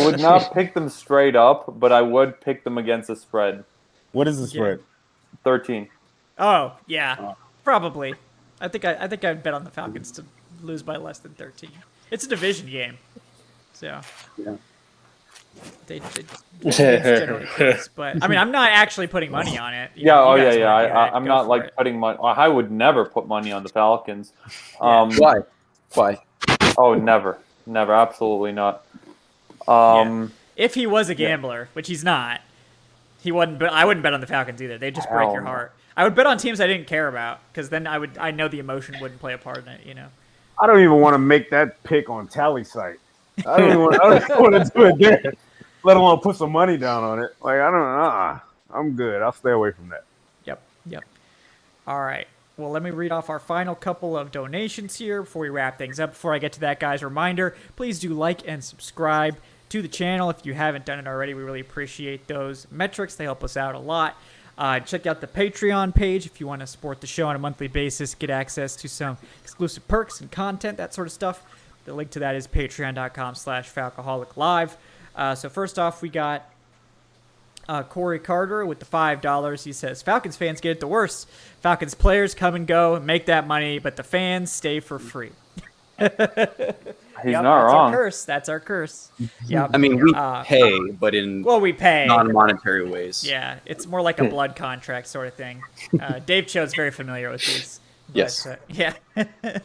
would not pick them straight up, but I would pick them against the spread. What is the spread? 13. Oh, yeah. Probably. I think I'd bet on the Falcons to lose by less than 13. It's a division game. So. Yeah. They generally close, but I mean, I'm not actually putting money on it. I'm not putting money. I would never put money on the Falcons. Why? Oh, never, absolutely not. If he was a gambler, which he's not, he wouldn't. But I wouldn't bet on the Falcons either. They just break your heart. I would bet on teams I didn't care about because then I know the emotion wouldn't play a part in it. I don't even want to make that pick on Tally site. I don't even want to do it there. Let alone put some money down on it. I don't know. I'm good. I'll stay away from that. Yep. All right. Well, let me read off our final couple of donations here before we wrap things up. Before I get to that, guys, reminder, please do like and subscribe to the channel if you haven't done it already. We really appreciate those metrics. They help us out a lot. Check out the Patreon page if you want to support the show on a monthly basis, get access to some exclusive perks and content, that sort of stuff. The link to that is patreon.com/Falcoholic Live. So first off, we got Corey Carter with the $5. He says, Falcons fans get it the worst. Falcons players come and go and make that money, but the fans stay for free. He's not wrong. That's our curse. Yep. I mean, we pay, but we pay non-monetary ways. Yeah, it's more like a blood contract sort of thing. Dave Cho's very familiar with these. Yes. Yeah. Then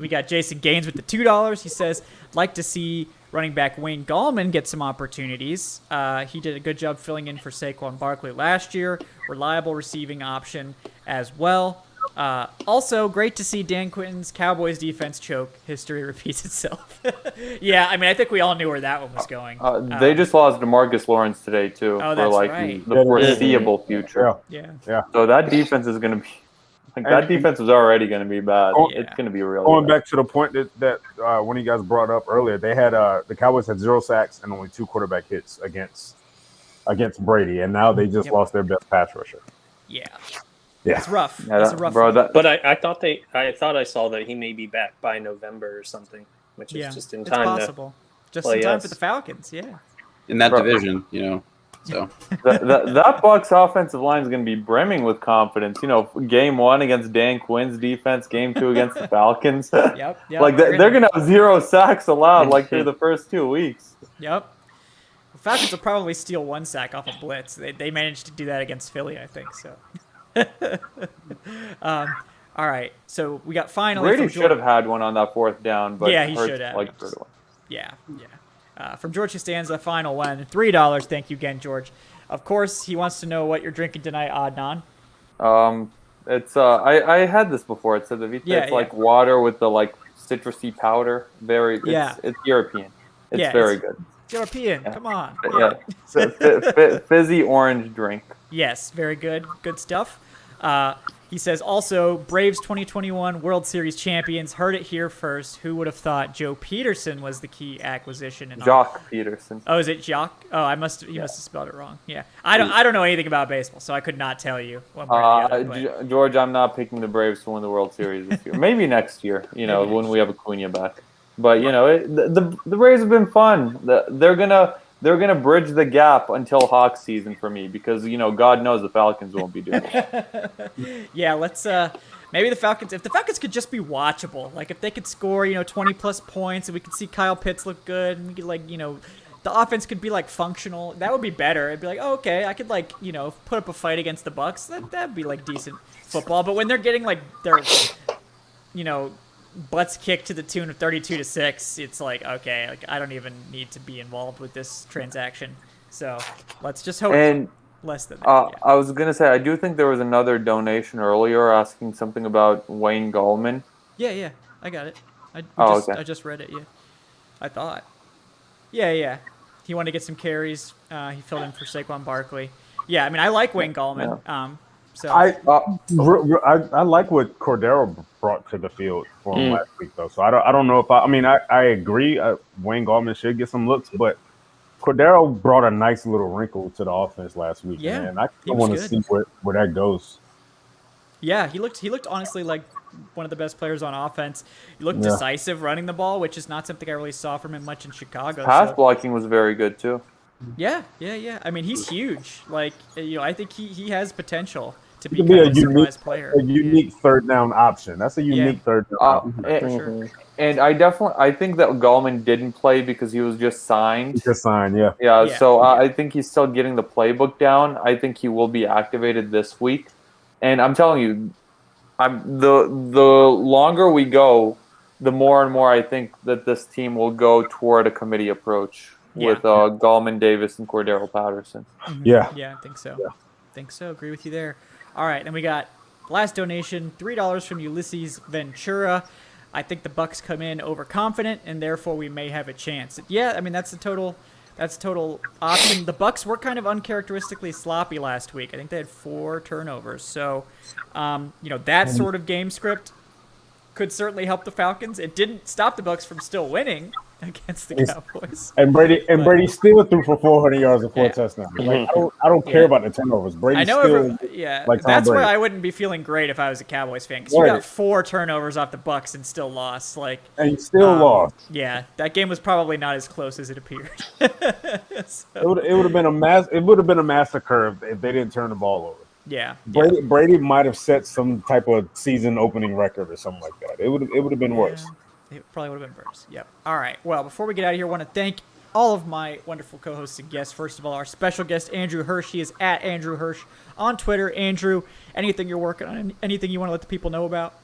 we got Jason Gaines with the $2. He says, like to see running back Wayne Goldman get some opportunities. He did a good job filling in for Saquon Barkley last year. Reliable receiving option as well. Also, great to see Dan Quinton's Cowboys defense choke. History repeats itself. Yeah, I mean, I think we all knew where that one was going. They just lost DeMarcus Lawrence today, too, for right. the foreseeable future. Yeah. So that defense is going to be... that defense was already going to be bad. It's going to be real. Going back to the point that one of you guys brought up earlier, they had the Cowboys had 0 sacks and only 2 quarterback hits against Brady, and now they just lost their best pass rusher. Yeah. Yeah, it's rough. Yeah, it's a rough. But I thought I saw that he may be back by November or something, which is just in time. It's possible. Just in time for the Falcons. Yeah. In that division, So that Bucs offensive line is going to be brimming with confidence. Game 1 against Dan Quinn's defense, game 2 against the Falcons. Yep. Like they're going to have 0 sacks allowed through the first 2 weeks. Yep. The Falcons will probably steal 1 sack off a blitz. They managed to do that against Philly, I think. So. All right. So we got finally. Brady should have had one on that 4th down, but he should have. Yeah. From George Costanza, final one, $3. Thank you again, George. Of course, he wants to know what you're drinking tonight, Adnan. It's I had this before. It's like water with the citrusy powder. It's European. It's very good. European. Come on. Yeah. Fizzy orange drink. Yes, very good. Good stuff. He says also, Braves 2021 World Series champions. Heard it here first. Who would have thought Joe Peterson was the key acquisition? Jock Peterson. Oh, is it Jock? Oh, he must have spelled it wrong. Yeah, I don't know anything about baseball, so I could not tell you. George, I'm not picking the Braves to win the World Series this year. Maybe next year. When we have Acuna back. But the Braves have been fun. They're gonna bridge the gap until Hawks season for me because God knows the Falcons won't be doing it. Yeah, let's maybe the Falcons. If the Falcons could just be watchable, like if they could score 20+ points and we could see Kyle Pitts look good and we could the offense could be functional, that would be better. It'd be like, oh, okay, I could put up a fight against the Bucs. That'd be decent football. But when they're getting their butts kicked to the tune of 32-6, it's okay, I don't even need to be involved with this transaction. So let's just hope less than that. I was gonna say I do think there was another donation earlier asking something about Wayne Goldman. Yeah, I got it. I just read it. Yeah, I thought. Yeah. He wanted to get some carries. He filled in for Saquon Barkley. Yeah, I mean I like Wayne Goldman. Yeah. So I like what Cordero brought to the field for him last week, though. So I don't know if I agree. Wayne Goldman should get some looks, but Cordero brought a nice little wrinkle to the offense last week. Yeah, man. I want to see where that goes. Yeah, he looked honestly like one of the best players on offense. He looked decisive running the ball, which is not something I really saw from him much in Chicago. Pass blocking was very good too. Yeah. I mean, he's huge. I think he has potential to be a unique player. A unique third down option. That's a unique third down option. For sure. And I think that Goldman didn't play because he was just signed. Yeah. So I think he's still getting the playbook down. I think he will be activated this week. And I'm telling you, the longer we go, the more and more I think that this team will go toward a committee approach with Goldman, Davis, and Cordero Patterson. Mm-hmm. Yeah, I think so. Agree with you there. All right, then we got last donation, $3 from Ulysses Ventura. I think the Bucs come in overconfident, and therefore we may have a chance. Yeah, I mean, that's the total That's total option. The Bucs were kind of uncharacteristically sloppy last week. I think they had 4 turnovers. So, that sort of game script could certainly help the Falcons. It didn't stop the Bucs from still winning against the Cowboys. And Brady still threw for 400 yards and 4 touchdowns. Like, I don't care about the turnovers. Brady still. That's why I wouldn't be feeling great if I was a Cowboys fan, because you got 4 turnovers off the Bucs and still lost. And still lost. Yeah, that game was probably not as close as it appeared. So. It would have been a mass. It would have been a massacre if they didn't turn the ball over. Yeah, Brady might have set some type of season opening record or something like that. It would have been worse. It probably would have been worse. Yep. All right. Well, before we get out of here, I want to thank all of my wonderful co-hosts and guests. First of all, our special guest, Andrew Hirsch. He is at Andrew Hirsch on Twitter. Andrew, anything you're working on? Anything you want to let the people know about?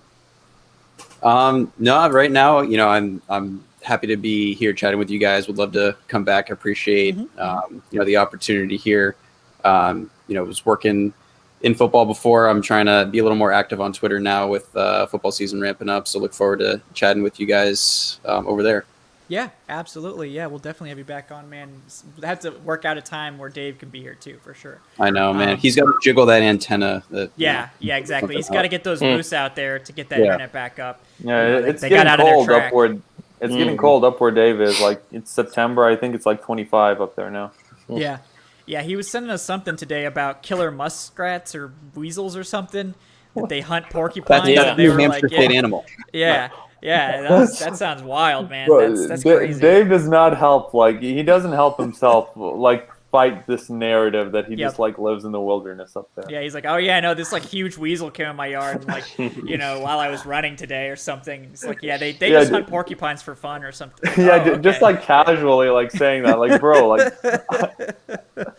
No, right now, I'm happy to be here chatting with you guys. Would love to come back. I appreciate, the opportunity here. Was working in football before. I'm trying to be a little more active on Twitter now with football season ramping up. So look forward to chatting with you guys over there. Yeah, absolutely. Yeah, we'll definitely have you back on, man. We'll have to work out a time where Dave can be here too, for sure. I know, man. He's got to jiggle that antenna. Yeah, exactly. He's got to get those moose out there to get that internet back up. Yeah, it's getting cold up where it's getting cold up where Dave is. Like, it's September. I think it's like 25 up there now. Yeah. Yeah, he was sending us something today about killer muskrats or weasels or something that they hunt porcupines. That's New Hampshire state animal. Yeah, that sounds wild, man. That's crazy. Dave does not help. Like, he doesn't help himself. Like, fight this narrative that he just lives in the wilderness up there. Yeah, he's like, oh yeah, no, this huge weasel came in my yard, and while I was running today or something. It's like, they just hunt porcupines for fun or something. Yeah, just like casually saying that, like, bro, like,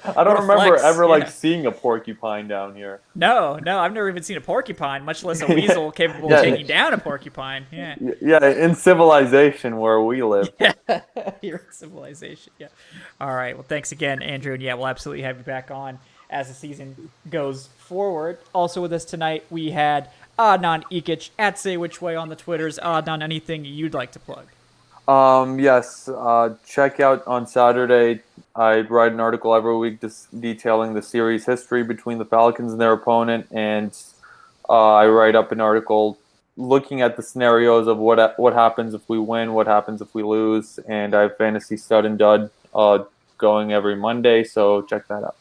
I don't remember ever seeing a porcupine down here. No, I've never even seen a porcupine, much less a weasel capable of taking down a porcupine. Yeah, in civilization where we live. Yeah, you're in civilization. Yeah. All right. Well, thanks again, Andrew, and we'll absolutely have you back on as the season goes forward. Also with us tonight, we had Adnan Ikic at Say Which Way on the Twitters. Adnan, anything you'd like to plug? Yes. Check out on Saturday. I write an article every week detailing the series history between the Falcons and their opponent, and I write up an article looking at the scenarios of what happens if we win, what happens if we lose, and I have Fantasy Stud and Dud going every Monday, so check that out.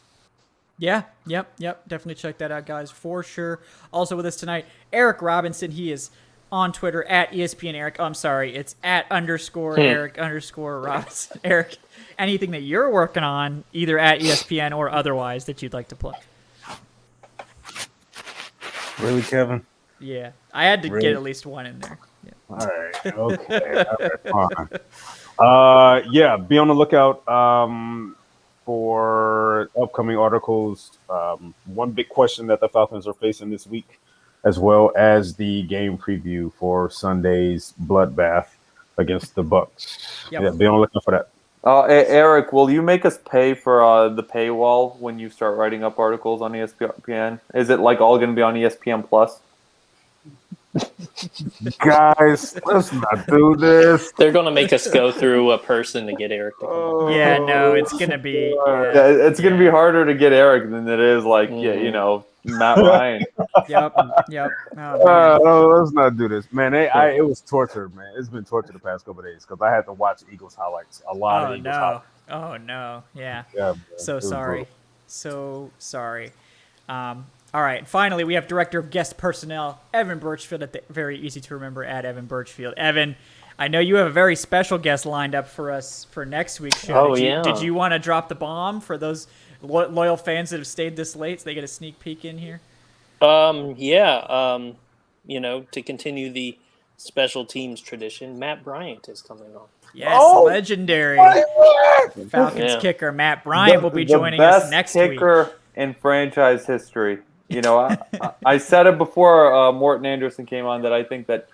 Yeah, yep, definitely check that out, guys, for sure. Also with us tonight, Eric Robinson. He is on Twitter at ESPN Eric. Oh, I'm sorry, it's at _Eric _Robinson. Eric, anything that you're working on, either at ESPN or otherwise, that you'd like to plug? Really, Kevin? Yeah, I had to get at least one in there. Yeah. All right. Okay. All right, fine. Be on the lookout for upcoming articles. One big question that the Falcons are facing this week, as well as the game preview for Sunday's bloodbath against the Bucs. Yep. Yeah, be on the lookout for that. Eric, will you make us pay for the paywall when you start writing up articles on ESPN? Is it all going to be on ESPN Plus? Guys, let's not do this. They're going to make us go through a person to get Eric to come on. Yeah, no, it's going to be... it's going to be harder to get Eric than it is, Matt Ryan. Yep. Let's not do this, man. It was torture, man. It's been torture the past couple of days because I had to watch Eagles highlights. A lot of Eagles highlights. Oh no, yeah. So sorry. All right, finally, we have Director of Guest Personnel, Evan Birchfield, at the very easy to remember at Evan Birchfield. Evan, I know you have a very special guest lined up for us for next week's show. Did you want to drop the bomb for those loyal fans that have stayed this late so they get a sneak peek in here? To continue the special teams tradition, Matt Bryant is coming on. Yes, legendary Falcons kicker Matt Bryant will be joining us next week. The best kicker in franchise history. I said it before Morton Anderson came on that I think that